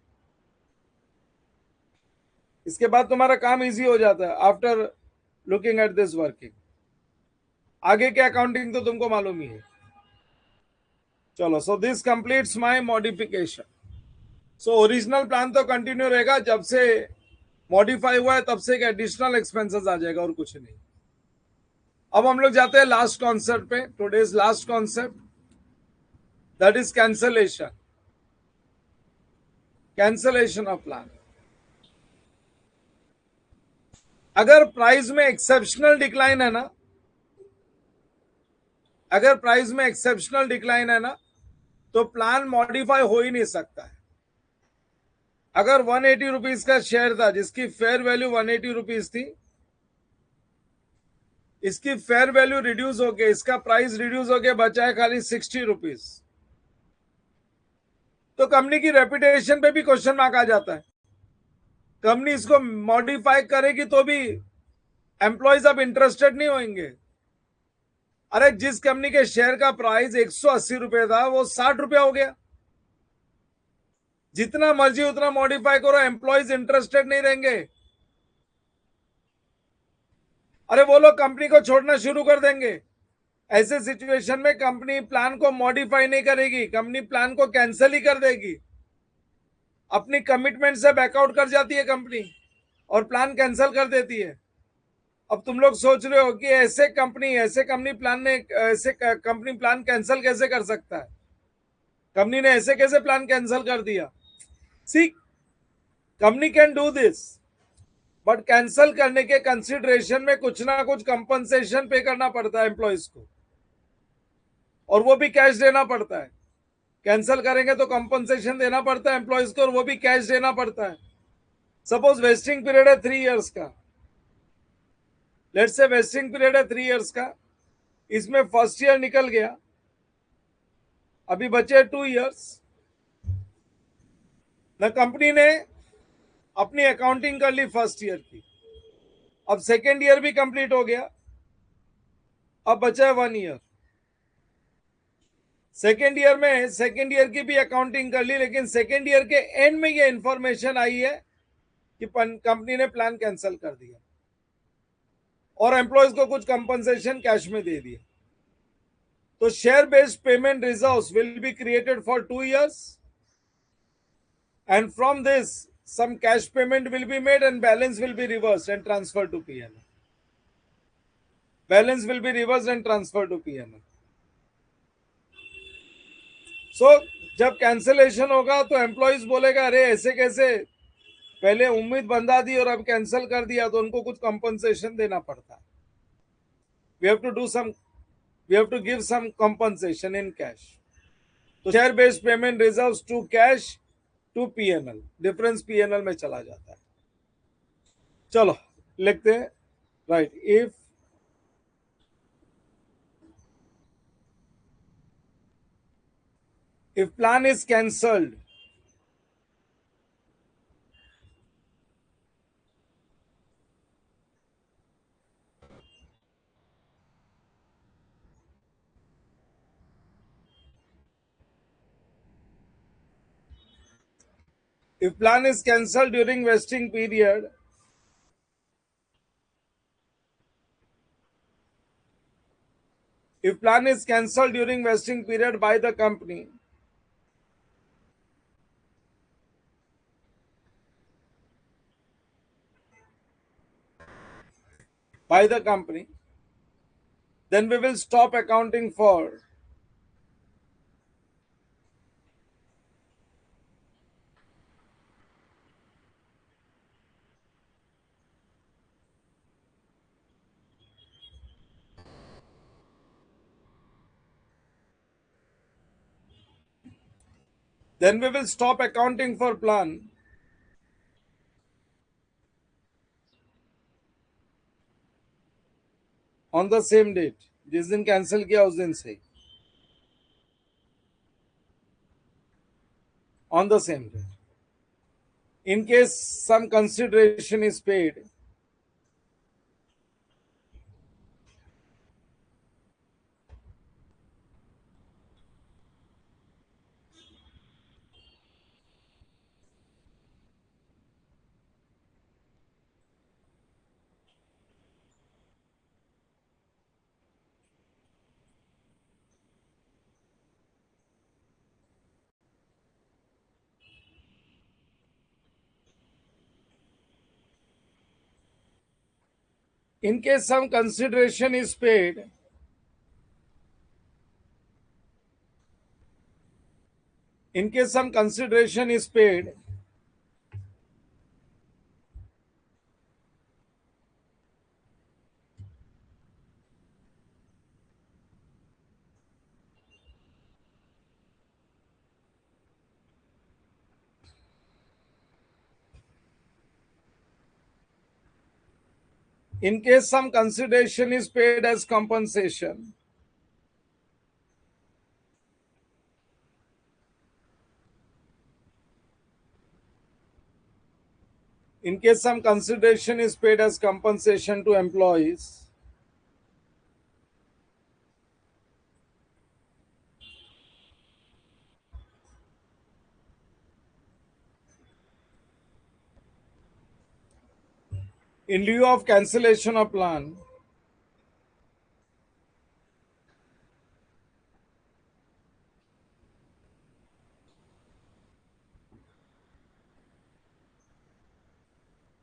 इसके बाद तुम्हारा काम इजी हो जाता है after looking at this working. आगे के अकाउंटिंग तो तुमको मालूम ही है। चलो, so this completes my modification. So original plan तो कंटिन्यू रहेगा, जब से मॉडिफाई हुआ है तब से एक एडिशनल एक्सपेंसेस आ जाएगा और कुछ नहीं। अब हम लोग जाते हैं लास्ट कॉन्सेप्ट पे, today's last concept, that is cancellation of plan. अगर प्राइस में एक्सेप्शनल डिक्लाइन है ना, अगर प्राइस में एक्सेप्शनल डिक्लाइन है ना, तो प्लान मॉडिफाई हो ही नहीं सकता है। अगर 180 रुपीज का शेयर था जिसकी फेयर वैल्यू 180 रुपीज थी, इसकी फेयर वैल्यू रिड्यूस होके, इसका प्राइस रिड्यूस होके बचा है खाली 60 रुपीज, तो कंपनी की रेपुटेशन पे भी क्वेश्चन मार्क आ जाता है। कंपनी इसको मॉडिफाई करेगी तो भी एम्प्लॉयज अब इंटरेस्टेड नहीं होंगे। अरे जिस कंपनी के शेयर का प्राइस 180 रुपए था वो 60 रुपया हो गया। जितना मर्जी उतना मॉडिफाई करो, एम्प्लॉयज इंटरेस्टेड नहीं रहेंगे। अरे वो लोग कंपनी को छोड़ना शुरू कर देंगे। ऐसे सिचुएशन में कंपनी प्लान को मॉडिफाई नहीं करेगी, कंपनी प्लान को कैंसिल ही कर देगी। अपनी कमिटमेंट से बैकआउट कर जाती है कंपनी और प्लान कैंसिल कर देती है। अब तुम लोग सोच रहे हो कि ऐसे कंपनी प्लान कैंसिल कैसे कर सकता है, कंपनी ने ऐसे कैसे प्लान कैंसिल कर दिया। See, company can do this, but cancel करने के कंसिडरेशन में कुछ ना कुछ कंपनसेशन पे करना पड़ता है एम्प्लॉयज को, और वो भी कैश देना पड़ता है। कैंसिल करेंगे तो कंपनसेशन देना पड़ता है एम्प्लॉयज को, और वो भी कैश देना पड़ता है। सपोज वेस्टिंग पीरियड है 3 इयर्स का, लेट्स से वेस्टिंग पीरियड है 3 इयर्स का, इसमें फर्स्ट ईयर निकल गया, अभी बचे 2 इयर्स। न कंपनी ने अपनी अकाउंटिंग कर ली फर्स्ट ईयर की, अब सेकेंड ईयर भी कंप्लीट हो गया, अब बचा है 1 ईयर। सेकेंड ईयर की भी अकाउंटिंग कर ली, लेकिन सेकेंड ईयर के एंड में ये इंफॉर्मेशन आई है कि कंपनी ने प्लान कैंसिल कर दिया और एम्प्लॉयज को कुछ कंपनसेशन कैश में दे दिया। तो share based payment reserves will be created for 2 years, and from this some cash payment will be made and balance will be reversed and transferred to P&L. Balance will be reversed and transferred to P&L. So जब cancellation होगा तो employees बोलेगा अरे ऐसे कैसे, पहले उम्मीद बंधा दी और अब कैंसिल कर दिया, तो उनको कुछ कंपनसेशन देना पड़ता है। We have to give some compensation in cash. तो share based payment reserves to cash to P&L, difference P&L में चला जाता है। चलो लिखते हैं, right, if plan is cancelled, during vesting period, if plan is cancelled during vesting period by the company, then we will stop accounting for Then we will stop accounting for plan. On the same date. जिस दिन cancel किया उस दिन से ही. On the same date. In case some consideration is paid, in case some consideration is paid, in case some consideration is paid, in case some consideration is paid as compensation, in case some consideration is paid as compensation to employees, in lieu of cancellation of plan,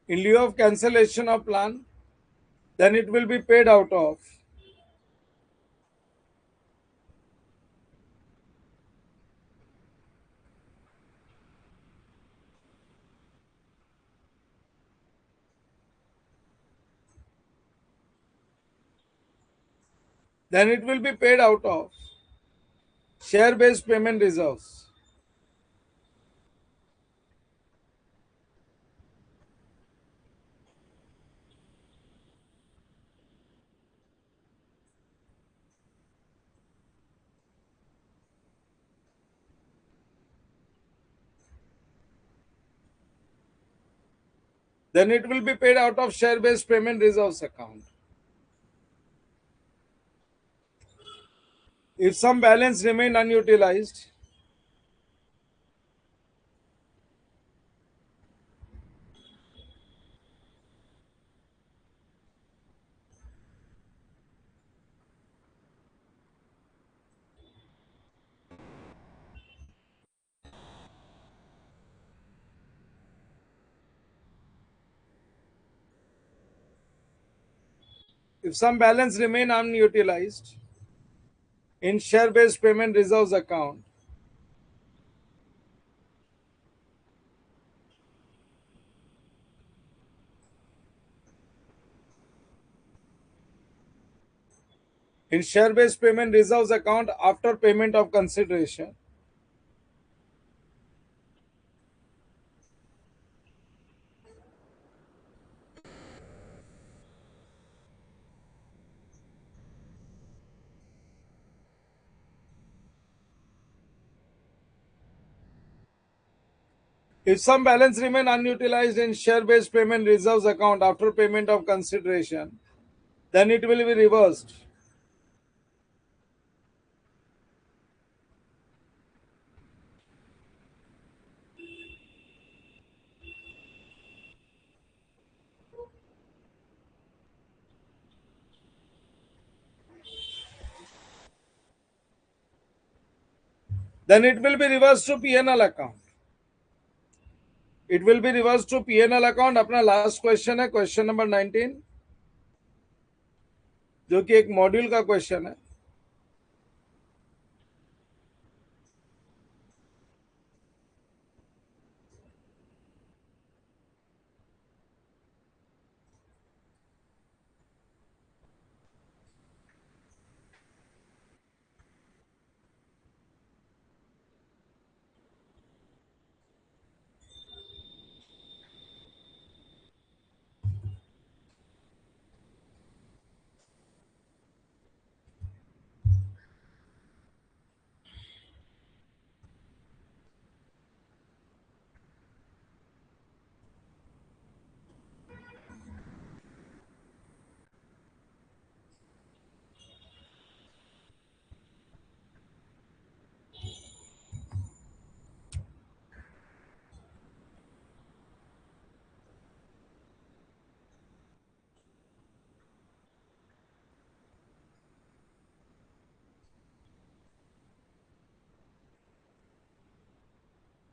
in lieu of cancellation of plan, then it will be paid out of then it will be paid out of share based payment reserves. Then it will be paid out of share based payment reserves account. If some balance remain unutilized, if some balance remain unutilized in share based payment reserves account, in share based payment reserves account after payment of consideration, if some balance remain unutilized in share based payment reserves account after payment of consideration, then it will be reversed. Then it will be reversed to P&L account. It will be reversed to P&L account. अपना last question है question number 19, जो कि एक module का question है.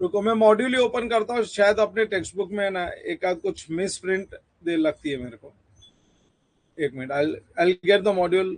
रुको मैं module ही open करता हूँ, शायद अपने टेक्स्ट बुक में ना एक आध कुछ मिस प्रिंट दे लगती है मेरे को। एक minute, I get the module.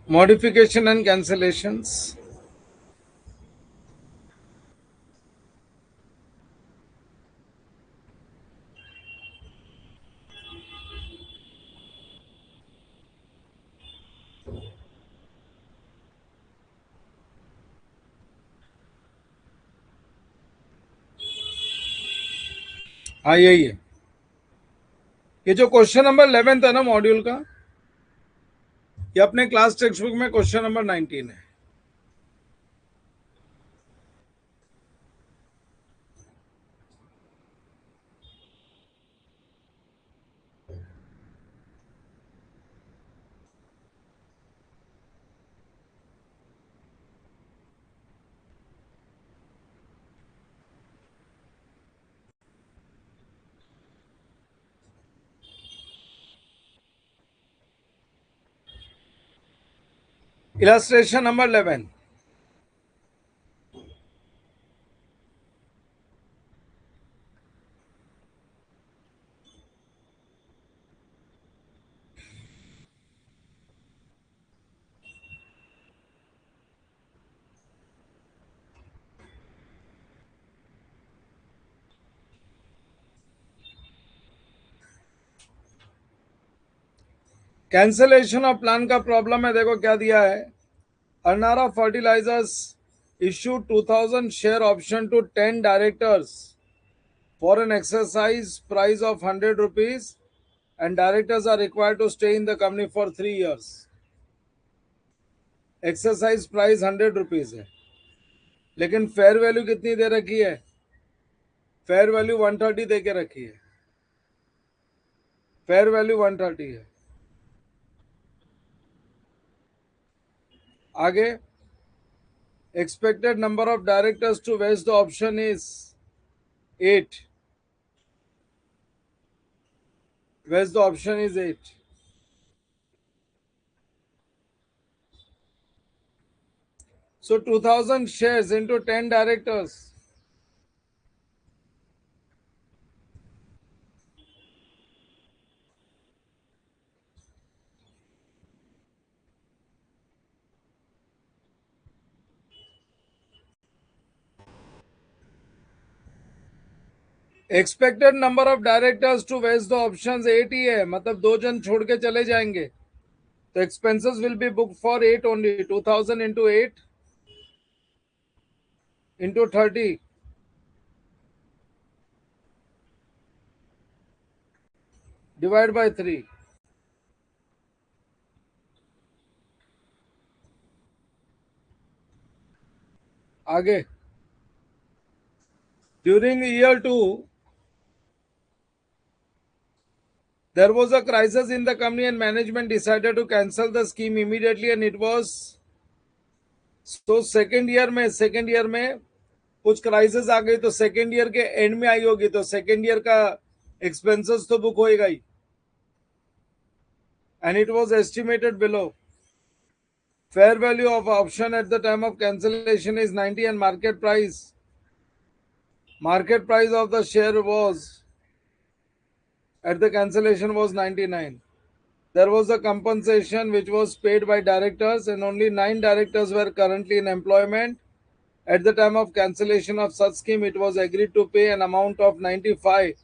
Modification and cancellations. हाँ यही है, ये जो क्वेश्चन नंबर 11 था ना मॉड्यूल का, ये अपने क्लास टेक्स्ट बुक में क्वेश्चन नंबर 19 है। Illustration number 11। Cancellation of plan का प्रॉब्लम है, देखो क्या दिया है। अर्नारा fertilisers issued 2000 share option to 10 directors for an exercise price of 100 rupees, and directors are required to stay in the company for 3 years. Exercise price 100 rupees है, लेकिन fair value कितनी दे रखी है? फेयर वैल्यू 130 दे के रखी है। फेयर वैल्यू 130 है। आगे, expected number of directors to vest the option is 8. Vest the option is 8. So 2000 shares into 10 directors. Expected number of directors to vest the options 8 ही है, मतलब 2 जन छोड़ के चले जाएंगे, तो expenses will be book for 8 only. 2000 into 8 into 30 divide by 3। आगे, during year 2 there was a crisis in the company and management decided to cancel the scheme immediately, and it was so second year में कुछ crisis आ गई, तो second year के and में आई होगी, तो सेकेंड ईयर का एक्सपेंसेस तो बुक होएगा ही। And it was estimated below. Fair value of option at the time of cancellation is 90 and market price of the share was at the cancellation was 99. There was a compensation which was paid by directors, and only 9 directors were currently in employment. At the time of cancellation of such scheme, it was agreed to pay an amount of 95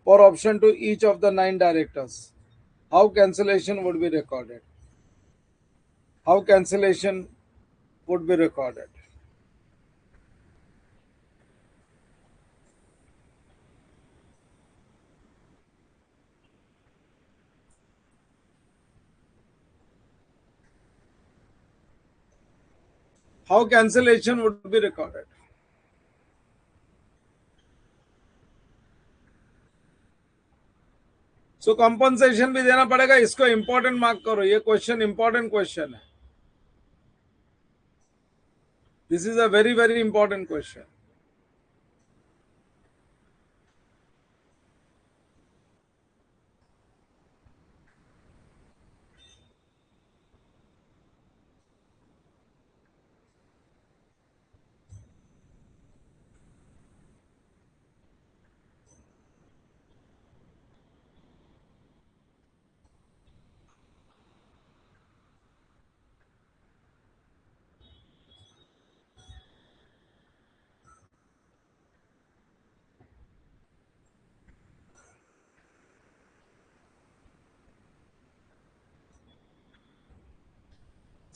for option to each of the 9 directors. How cancellation would be recorded? How cancellation would be recorded? How cancellation would be recorded? So compensation भी देना पड़ेगा, इसको important mark करो, ये question important question है। This is a very very important question.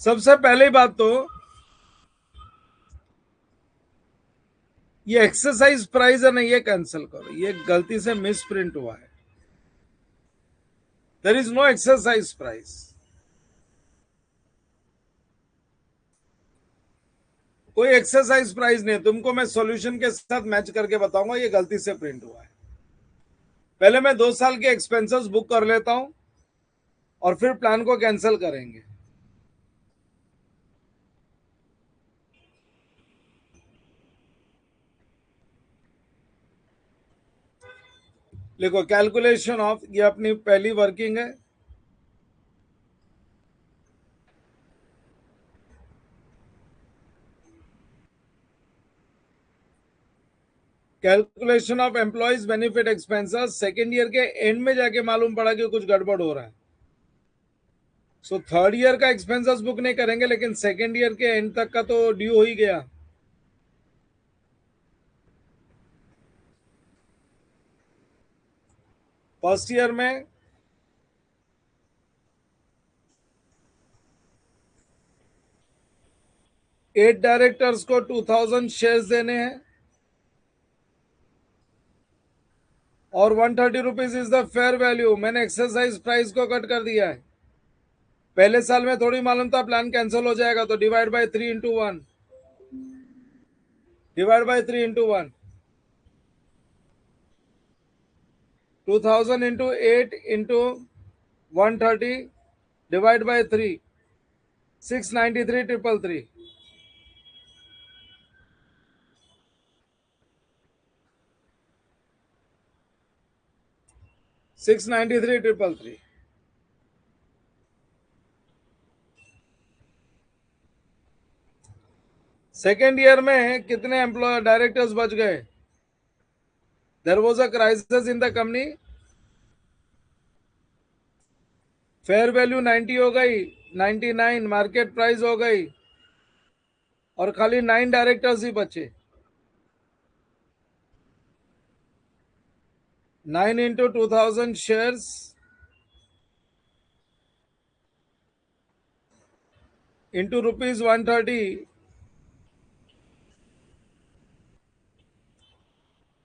सबसे पहली बात तो ये एक्सरसाइज प्राइस है ना, ये कैंसिल करो, ये गलती से मिस प्रिंट हुआ है। There is no exercise price. कोई एक्सरसाइज प्राइस नहीं है, तुमको मैं सॉल्यूशन के साथ मैच करके बताऊंगा, ये गलती से प्रिंट हुआ है। पहले मैं 2 साल के एक्सपेंसेस बुक कर लेता हूं और फिर प्लान को कैंसिल करेंगे। देखो, कैलकुलेशन ऑफ, ये अपनी पहली वर्किंग है। Calculation of employees benefit expenses, second year के एंड में जाके मालूम पड़ा कि कुछ गड़बड़ हो रहा है। सो थर्ड ईयर का एक्सपेंसेस बुक नहीं करेंगे, लेकिन सेकेंड ईयर के एंड तक का तो ड्यू हो ही गया। फर्स्ट ईयर में 8 डायरेक्टर्स को 2000 शेयर्स देने हैं और 130 rupees is the fair value. मैंने एक्सरसाइज प्राइस को कट कर दिया है। पहले साल में थोड़ी मालूम था प्लान कैंसिल हो जाएगा, तो divide by 3 into 1, divide by 3 into 1, 2000 into 8 into 130 divide by 3, 693,333, 693,333। Second year में कितने एम्प्लॉय डायरेक्टर्स बच गए? There was a crisis in the company, fair value 90 हो गई, 99 मार्केट प्राइस हो गई और खाली 9 डायरेक्टर्स ही बचे। 9 इंटू 2000 शेयर्स इंटू रुपीज 130।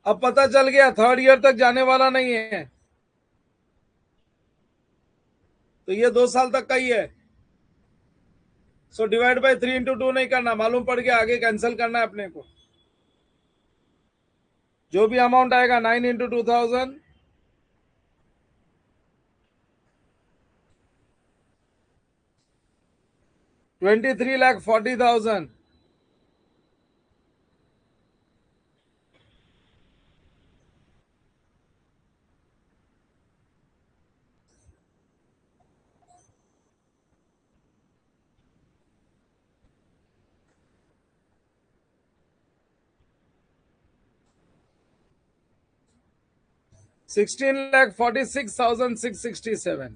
अब पता चल गया थर्ड ईयर तक जाने वाला नहीं है, तो ये 2 साल तक का ही है। सो डिवाइड बाय 3 इंटू 2 नहीं करना, मालूम पड़ गया, आगे कैंसिल करना है अपने को। जो भी अमाउंट आएगा 9 into 2000, 23,40,000। 16,46,667।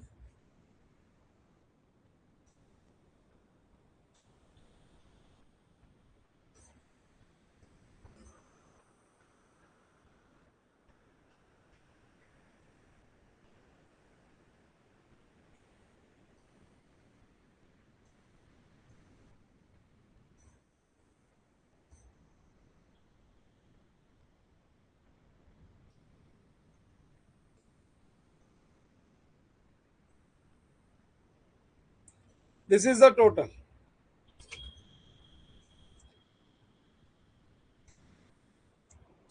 This is the total.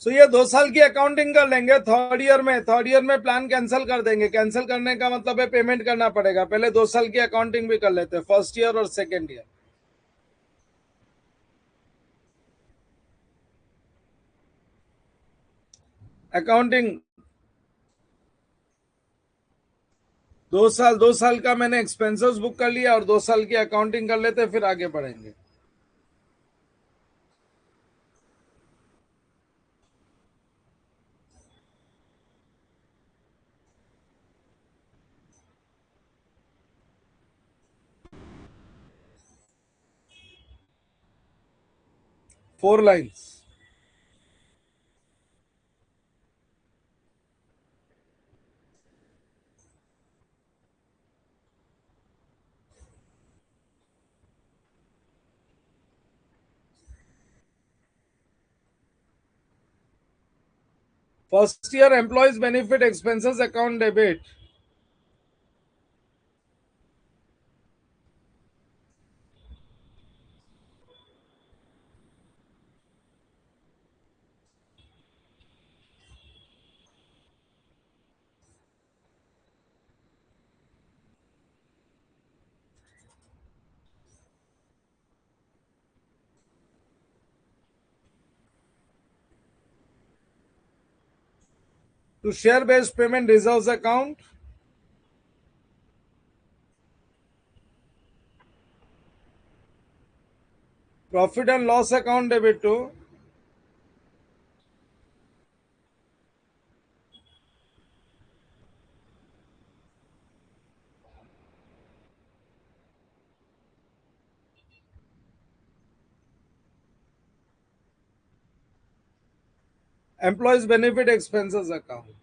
So ये 2 साल की अकाउंटिंग कर लेंगे थर्ड ईयर में। थर्ड ईयर में प्लान कैंसिल कर देंगे। कैंसिल करने का मतलब है पेमेंट करना पड़ेगा। पहले 2 साल की अकाउंटिंग भी कर लेते हैं, फर्स्ट ईयर और सेकेंड ईयर। अकाउंटिंग 2 साल का मैंने एक्सपेंसेस बुक कर लिया और 2 साल की अकाउंटिंग कर लेते, फिर आगे बढ़ेंगे। Four lines. First year employees benefit expenses account debit. To share based payment reserves account, profit and loss account debit to employees benefit expenses account.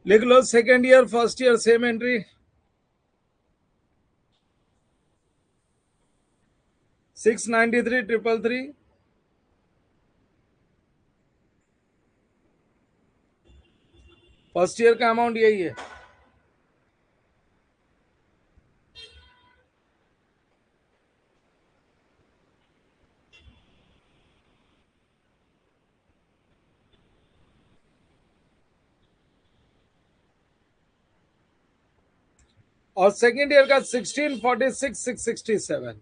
लिख लो second year first year same entry. 693,333। First year का amount यही है। और second year का 1646,667।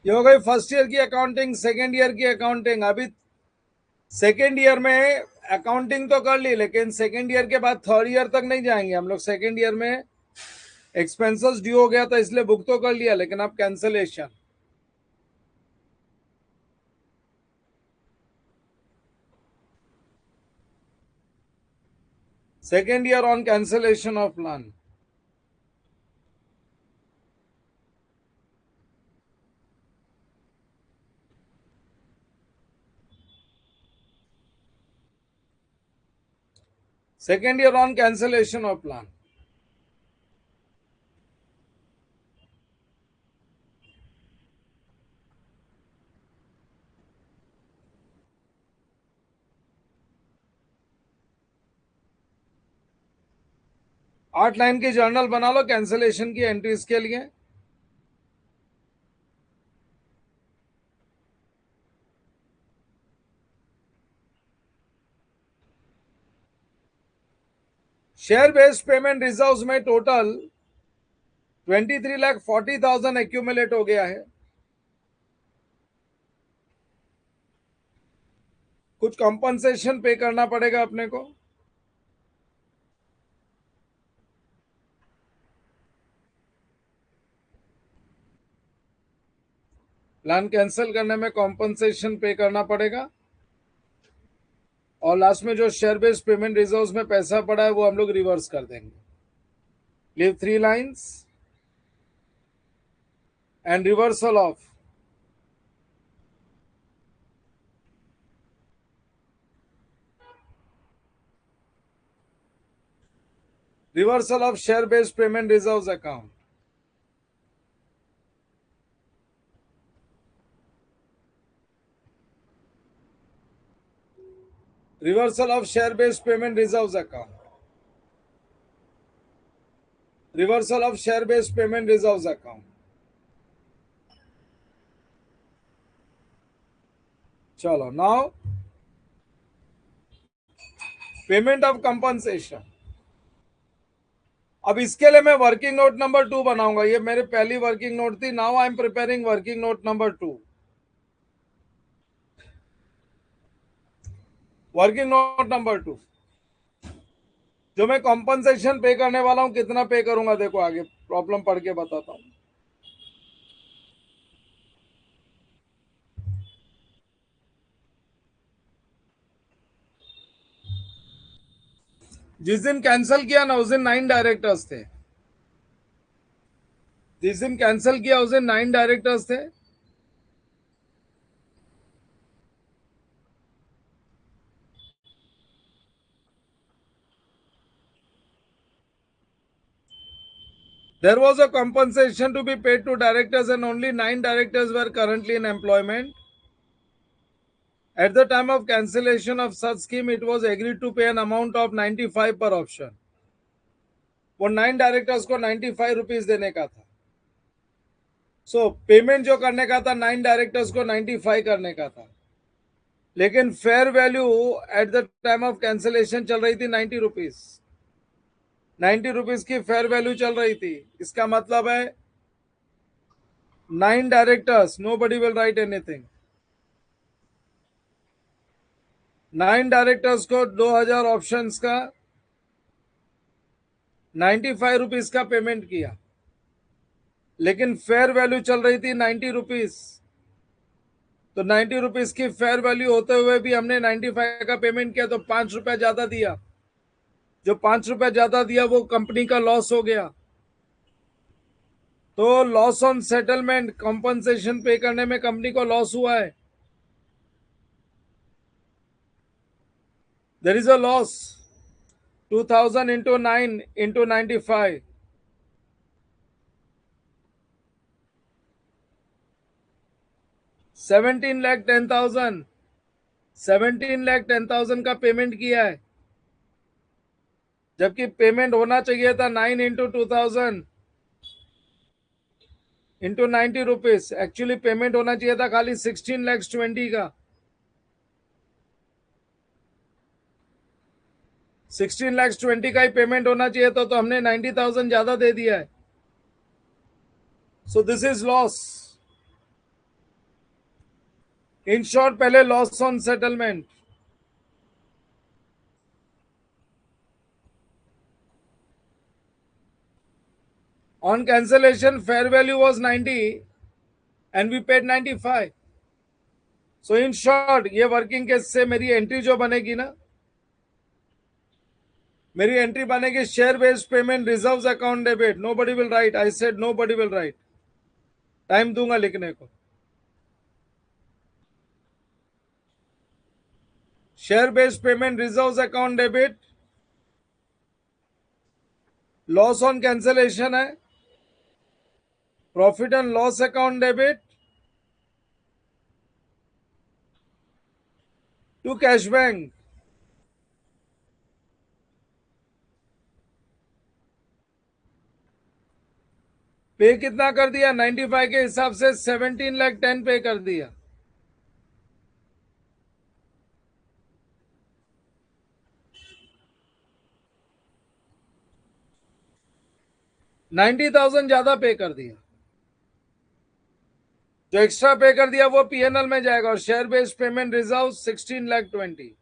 ये हो गई फर्स्ट ईयर की अकाउंटिंग। सेकेंड ईयर की अकाउंटिंग, अभी सेकेंड ईयर में अकाउंटिंग तो कर ली, लेकिन सेकेंड ईयर के बाद थर्ड ईयर तक नहीं जाएंगे हम लोग। सेकेंड ईयर में एक्सपेंसेस ड्यू हो गया था इसलिए बुक तो कर लिया, लेकिन अब cancellation. Second year on cancellation of plan. Second year on cancellation of plan. आठ लाइन की जर्नल बना लो कैंसलेशन की एंट्रीज के लिए। शेयर बेस्ड पेमेंट रिजर्व्स में टोटल 23,40,000 एक्यूमुलेट हो गया है। कुछ कंपनसेशन पे करना पड़ेगा अपने को। प्लान कैंसिल करने में कॉम्पनसेशन पे करना पड़ेगा। और लास्ट में जो शेयर बेस्ड पेमेंट रिजर्व्स में पैसा पड़ा है वो हम लोग रिवर्स कर देंगे। Leave 3 lines and reversal of share based payment reserves account. Reversal of share based payment reserves account. Reversal of share based payment reserves account. चलो नाउ पेमेंट ऑफ कंपनसेशन। अब इसके लिए मैं वर्किंग नोट नंबर 2 बनाऊंगा। ये मेरी पहली working note थी। Now I am preparing working note number 2। Working note number 2 जो मैं कॉम्पनसेशन पे करने वाला हूं, कितना पे करूंगा देखो, आगे प्रॉब्लम पढ़ के बताता हूं। जिस दिन कैंसिल किया ना उस दिन 9 डायरेक्टर्स थे। जिस दिन कैंसिल किया उस दिन 9 डायरेक्टर्स थे। There was a compensation to be paid to directors and only 9 directors were currently in employment. At the time of cancellation of such scheme, it was agreed to pay an amount of 95 per option. वो 9 directors को 95 rupees देने का था। सो payment जो करने का था 9 directors को 95 करने का था, लेकिन fair value at the time of cancellation चल रही थी 90 रुपीज। 90 रुपीज की फेयर वैल्यू चल रही थी। इसका मतलब है 9 directors, nobody will write anything. 9 directors को 2000 ऑप्शंस का ₹95 का पेमेंट किया, लेकिन फेयर वैल्यू चल रही थी ₹90। तो ₹90 की फेयर वैल्यू होते हुए भी हमने 95 का पेमेंट किया, तो ₹5 ज्यादा दिया। जो ₹5 ज्यादा दिया वो कंपनी का लॉस हो गया। तो लॉस ऑन सेटलमेंट, कॉम्पनसेशन पे करने में कंपनी को लॉस हुआ है। There is a loss. 2000 into 9 into 95, 17,10,000, 17,10,000 का पेमेंट किया है, जबकि पेमेंट होना चाहिए था 9 into 2000 into ₹90। एक्चुअली पेमेंट होना चाहिए था खाली 16,20,000 का। 16,20,000 का ही पेमेंट होना चाहिए था, तो हमने 90,000 ज्यादा दे दिया है। So this is loss. In short, पहले loss on settlement, on cancellation fair value was 90 and we paid 95। So in short, ये वर्किंग केस से मेरी एंट्री जो बनेगी ना, मेरी एंट्री बनेगी share based payment reserves account debit. Nobody will write, I said nobody will write. Time दूंगा लिखने को। Share based payment reserves account debit, loss on cancellation है, profit and loss account debit to cash bank. Pay कितना कर दिया? 95 के हिसाब से 17,10,000 पे कर दिया। $90,000 ज्यादा पे कर दिया। जो एक्स्ट्रा पे कर दिया वो पीएनएल में जाएगा, और शेयर बेस्ड पेमेंट रिजर्व 16,20,000।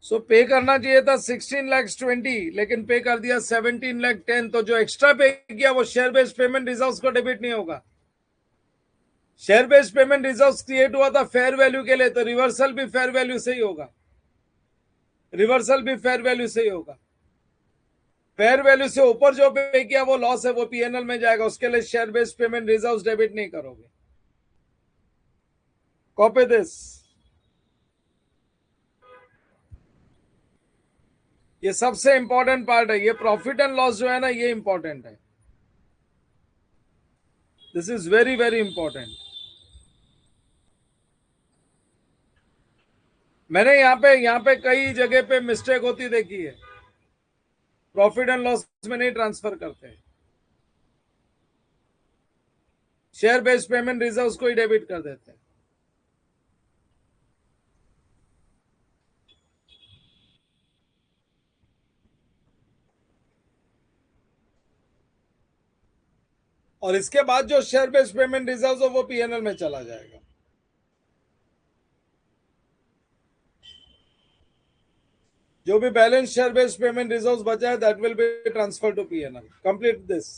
सो पे करना चाहिए था 16,20,000, लेकिन पे कर दिया 17,10,000। तो जो एक्स्ट्रा पे किया वो शेयर बेस्ड पेमेंट रिजर्व को डेबिट नहीं होगा। Share based payment reserve create हुआ था फेयर वैल्यू के लिए, तो रिवर्सल भी फेयर वैल्यू से ही होगा। रिवर्सल भी फेयर वैल्यू से ही होगा। फेयर वैल्यू से ऊपर जो पे किया वो लॉस है, वो पीएनएल में जाएगा। उसके लिए share based payment reserve debit नहीं करोगे। Copy this. ये सबसे इंपॉर्टेंट पार्ट है। ये प्रॉफिट एंड लॉस जो है ना, ये इंपॉर्टेंट है। This is very very important. मैंने यहाँ पे कई जगह पे मिस्टेक होती देखी है। प्रॉफिट एंड लॉस में नहीं ट्रांसफर करते, शेयर बेस्ड पेमेंट रिजर्व्स को ही डेबिट कर देते हैं। और इसके बाद जो शेयर बेस्ड पेमेंट रिजर्व्स हो वो पीएनएल में चला जाएगा। जो भी balance share based payment reserves बचा है, that will be transfer to PNL. Complete this.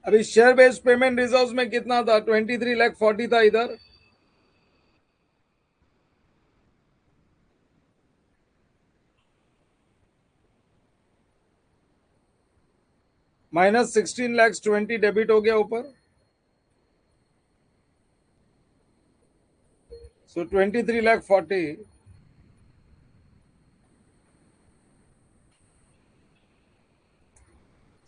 अभी शेयर बेस्ड पेमेंट रिजर्व्स में कितना था? 23,40,000 था इधर, माइनस 16,20,000 डेबिट हो गया ऊपर। सो 23,40,000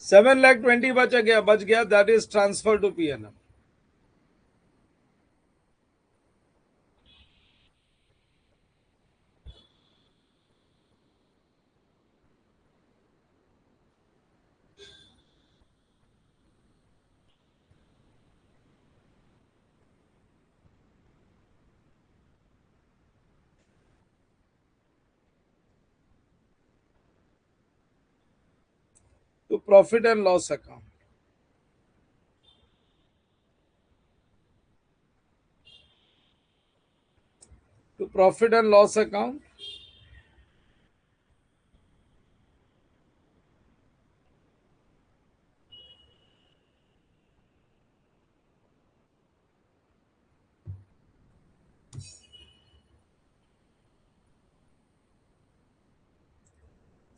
7,20,000 बच गया that is transfer to PNL. to profit and loss account. To profit and loss account.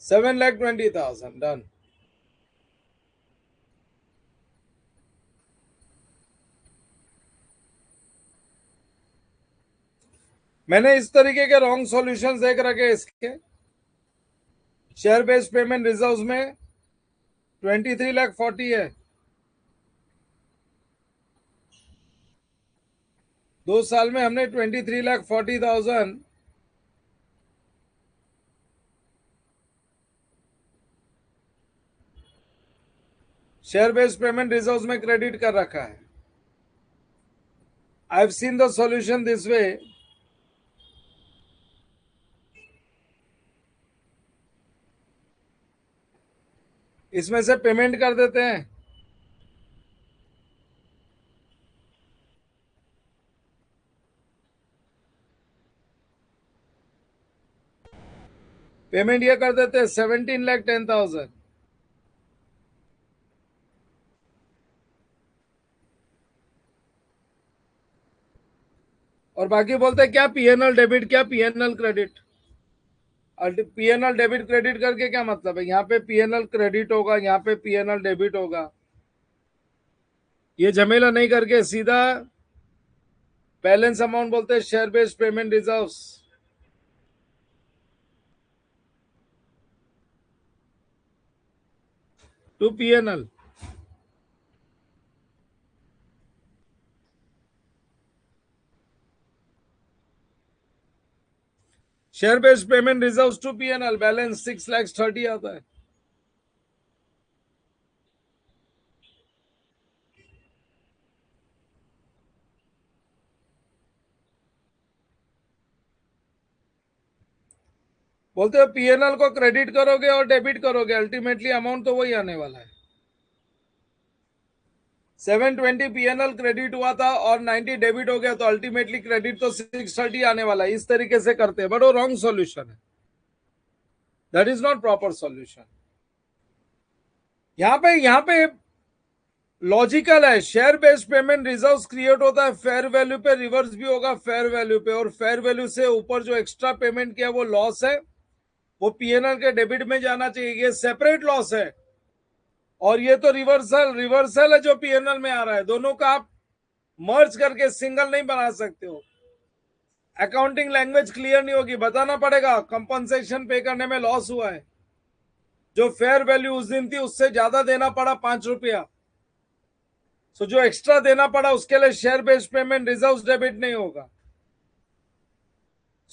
$7,20,000 done. मैंने इस तरीके के रॉन्ग सॉल्यूशंस देख रखे इसके. शेयर बेस्ड पेमेंट रिजर्व्स में 23,40,000 है. 2 साल में हमने 23,40,000 शेयर बेस्ड पेमेंट रिजर्व्स में क्रेडिट कर रखा है. I have seen the solution this way. इसमें से पेमेंट कर देते हैं. पेमेंट ये कर देते हैं 17,10,000. और बाकी बोलते हैं क्या पीएनएल डेबिट क्या PNL credit. PNL debit credit करके क्या मतलब है. यहाँ पे पीएनएल क्रेडिट होगा, यहाँ पे पीएनएल डेबिट होगा. ये झमेला नहीं करके सीधा बैलेंस अमाउंट बोलते हैं share based payment reserves. To PNL. Share based payment reserves to PNL balance 6,30,000 आता है. बोलते हो पीएनएल को क्रेडिट करोगे और डेबिट करोगे, अल्टीमेटली अमाउंट तो वही आने वाला है. 720 पीएनएल क्रेडिट हुआ था और 90 डेबिट हो गया, तो अल्टीमेटली क्रेडिट तो 630 आने वाला है. इस तरीके से करते हैं, बट वो रॉन्ग सॉल्यूशन है. That is not proper solution. यहां पे लॉजिकल है. Share based payment reserves create होता है फेयर वैल्यू पे, रिवर्स भी होगा फेयर वैल्यू पे, और फेयर वैल्यू से ऊपर जो एक्स्ट्रा पेमेंट किया वो लॉस है, वो पीएनएल के डेबिट में जाना चाहिए. ये सेपरेट लॉस है. और ये तो रिवर्सल है जो पीएनएल में आ रहा है. दोनों का आप मर्ज करके सिंगल नहीं बना सकते हो. अकाउंटिंग लैंग्वेज क्लियर नहीं होगी. बताना पड़ेगा कंपनसेशन पे करने में लॉस हुआ है, जो फेयर वैल्यू उस दिन थी उससे ज्यादा देना पड़ा 5 रुपया. सो जो एक्स्ट्रा देना पड़ा उसके लिए share based payment reserves debit नहीं होगा.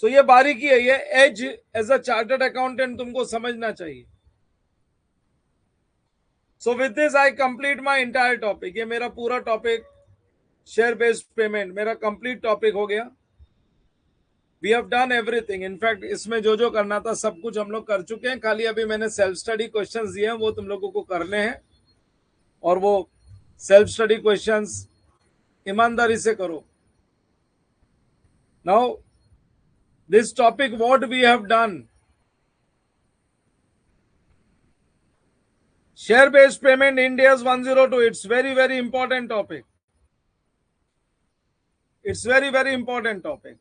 सो ये बारीकी है. ये as as a chartered accountant तुमको समझना चाहिए. So with this I complete my entire topic. ये मेरा पूरा टॉपिक शेयर बेस्ड पेमेंट मेरा कंप्लीट टॉपिक हो गया. We have done everything. In fact इसमें जो जो करना था सब कुछ हम लोग कर चुके हैं. खाली अभी मैंने सेल्फ स्टडी क्वेश्चंस दिए हैं, वो तुम लोगों को करने हैं. और वो सेल्फ स्टडी क्वेश्चंस ईमानदारी से करो. Now this topic what we have done, share based payment India's 102, it's very important topic. It's very important topic.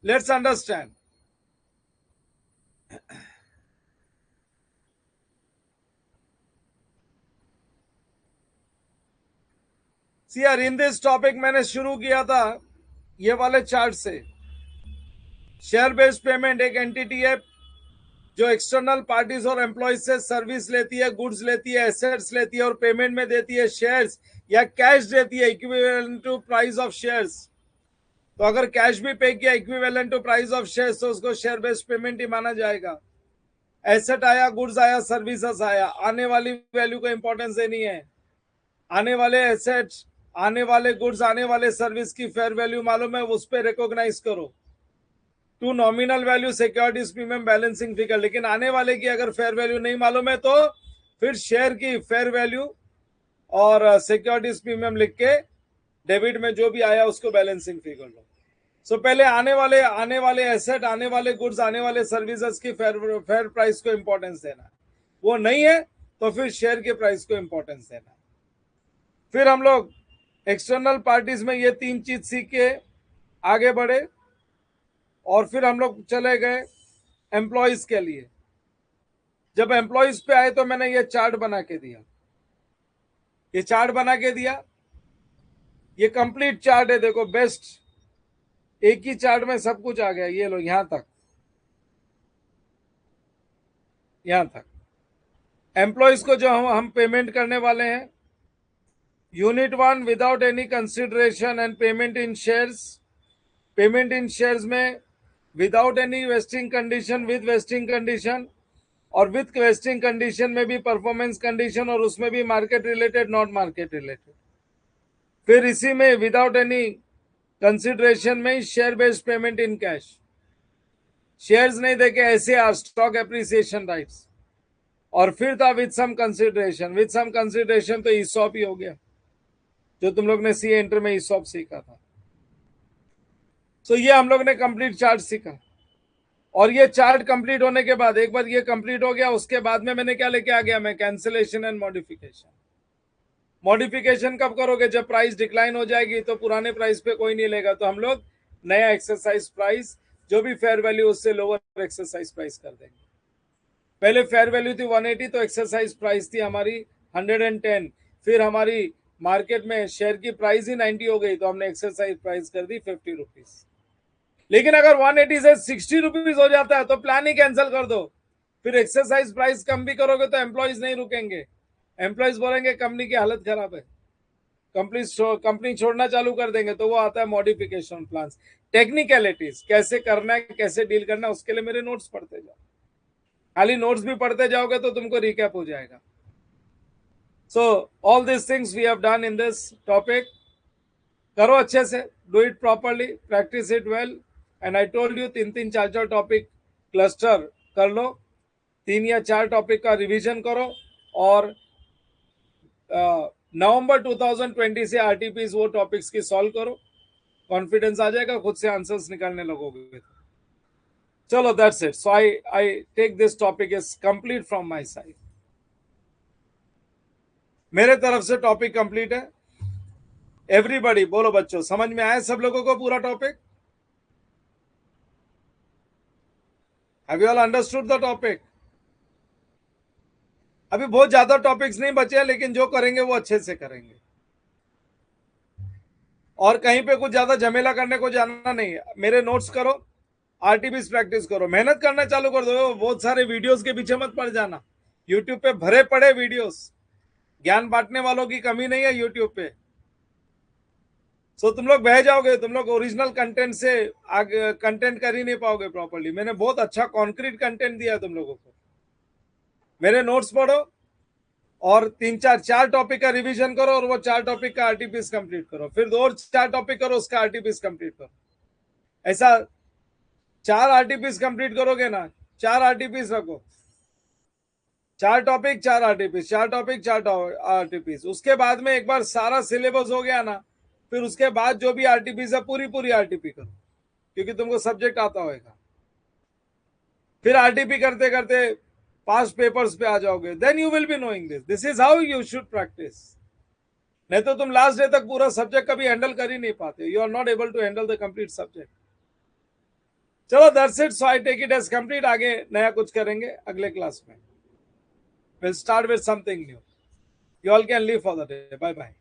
Let's understand. See यार, in this topic मैंने शुरू किया था ये वाले चार्ट से. शेयर बेस्ड पेमेंट एक एंटिटी है, जो एक्सटर्नल पार्टीज और एम्प्लॉयज से सर्विस लेती है, गुड्स लेती है, एसेट्स लेती है और पेमेंट में देती है शेयर्स या कैश देती है equivalent to price of shares. तो अगर कैश भी पे किया equivalent to price of shares तो उसको शेयर बेस्ड पेमेंट ही माना जाएगा। एसेट आया, गुड्स आया, सर्विसेज आया, आने वाली वैल्यू को इंपॉर्टेंस देनी है। आने वाले एसेट्स, आने वाले गुड्स, आने वाले सर्विस की फेयर वैल्यू मालूम है, उस पर रिकॉग्नाइज करो to nominal value securities premium balancing figure. लेकिन आने वाले की अगर फेयर वैल्यू नहीं मालूम है तो फिर शेयर की फेयर वैल्यू और सिक्योरिटीज प्रीमियम लिख के डेबिट में जो भी आया उसको बैलेंसिंग फिगर लो। सो पहले आने वाले एसेट, आने वाले गुड्स, आने वाले सर्विसेज की फेयर प्राइस को इंपॉर्टेंस देना है। वो नहीं है तो फिर शेयर के प्राइस को इंपॉर्टेंस देना है। फिर हम लोग एक्सटर्नल पार्टीज में ये 3 चीज सीख के आगे बढ़े और फिर हम लोग चले गए एम्प्लॉयज के लिए। जब एम्प्लॉयज पे आए तो मैंने ये चार्ट बना के दिया, ये चार्ट बना के दिया, ये कंप्लीट चार्ट है। देखो बेस्ट, एक ही चार्ट में सब कुछ आ गया। ये लो यहां तक, यहां तक एम्प्लॉयज को जो हम पेमेंट करने वाले हैं, unit 1 without any consideration and payment in shares. Payment in shares में without any vesting condition, with vesting condition, और विद वेस्टिंग कंडीशन में भी परफॉर्मेंस कंडीशन, और उसमें भी market related, not market related. फिर इसी में विदाउट एनी कंसिडरेशन में share based payment in cash. Shares नहीं देके ऐसे आर स्टॉक एप्रिसिएशन राइट्स। और फिर था with some consideration. With some consideration तो ईसॉप ही हो गया, जो तुम लोग ने सीए इंटर में ईसॉप सीखा था। सो ये हम लोग ने कंप्लीट चार्ट सीखा। और ये चार्ट कंप्लीट होने के बाद, एक बार ये कंप्लीट हो गया, उसके बाद में मैंने क्या लेके आ गया, मैं कैंसिलेशन एंड मॉडिफिकेशन। मॉडिफिकेशन कब करोगे, जब प्राइस डिक्लाइन हो जाएगी तो पुराने प्राइस पे कोई नहीं लेगा, तो हम लोग नया एक्सरसाइज प्राइस जो भी फेयर वैल्यू उससे लोअर एक्सरसाइज प्राइस कर देंगे। पहले फेयर वैल्यू थी 180 तो एक्सरसाइज प्राइस थी हमारी 110। फिर हमारी मार्केट में शेयर की प्राइस ही 90 हो गई तो हमने एक्सरसाइज प्राइस कर दी 50 रुपीज। लेकिन अगर 180 से 60 रुपीज हो जाता है तो प्लान ही कैंसिल कर दो। फिर एक्सरसाइज प्राइस कम भी करोगे तो एम्प्लॉयज नहीं रुकेंगे, एम्प्लॉयज बोलेंगे कंपनी की हालत खराब है, कंपनी छोड़ना चालू कर देंगे। तो वो आता है मॉडिफिकेशन प्लान। टेक्निकलिटीज कैसे करना है, कैसे डील करना है, उसके लिए मेरे नोट्स पढ़ते जाओ। खाली नोट्स भी पढ़ते जाओगे तो तुमको रिकैप हो जाएगा। So all this things we have done in this topic. करो अच्छे से, do it properly, practise it well. And I told you 3-3, 4-4 topic cluster कर लो, 3 या 4 टॉपिक का रिवीजन करो। और नवंबर 2020 से आरटीपीज वो टॉपिक्स की सॉल्व करो, कॉन्फिडेंस आ जाएगा, खुद से आंसर्स निकालने लगोगे। चलो that's it. So I take this topic is complete from my side. मेरे तरफ से टॉपिक कंप्लीट है। एवरीबॉडी बोलो बच्चों, समझ में आया सब लोगों को पूरा topic? Have you all understood the topic? अभी बहुत ज्यादा टॉपिक्स नहीं बचे हैं, लेकिन जो करेंगे वो अच्छे से करेंगे। और कहीं पे कुछ ज्यादा झमेला करने को जाना नहीं है। मेरे नोट्स करो, आरटीपीस प्रैक्टिस करो, मेहनत करना चालू कर दो। बहुत सारे वीडियोस के पीछे मत पड़ जाना। यूट्यूब पे भरे पड़े वीडियोस, ज्ञान बांटने वालों की कमी नहीं है यूट्यूब पे। सो तुम लोग बह जाओगे, तुम लोग ओरिजिनल कंटेंट से आगे कंटेंट कर ही नहीं पाओगे प्रॉपर्ली। मैंने बहुत अच्छा कॉन्क्रीट कंटेंट दिया तुम लोगों को। मेरे नोट्स पढ़ो और 3-4 टॉपिक का रिवीजन करो, और वो 4 टॉपिक का आरटीपीस कंप्लीट करो। फिर 2 और 4 टॉपिक करो, उसका आरटीपीस कंप्लीट करो। ऐसा 4 आरटीपीस कंप्लीट करोगे ना, 4 आरटीपीस रखो, 4 टॉपिक 4 आरटीपीस, 4 टॉपिक 4 आरटीपीस। उसके बाद में एक बार सारा सिलेबस हो गया ना, फिर उसके बाद जो भी आरटीपीस है पूरी आरटीपी करो, क्योंकि तुमको सब्जेक्ट आता होगा। फिर आरटीपी करते करते पास्ट पेपर्स पे आ जाओगे, then you will be knowing this is how you should practise. नहीं तो तुम लास्ट डे तक पूरा सब्जेक्ट कभी हैंडल कर ही नहीं पाते। You are not able to handle the complete subject. चलो that's it. So I take it as complete. आगे नया कुछ करेंगे अगले क्लास में। Will start with something new. You all can leave for the day. Bye bye.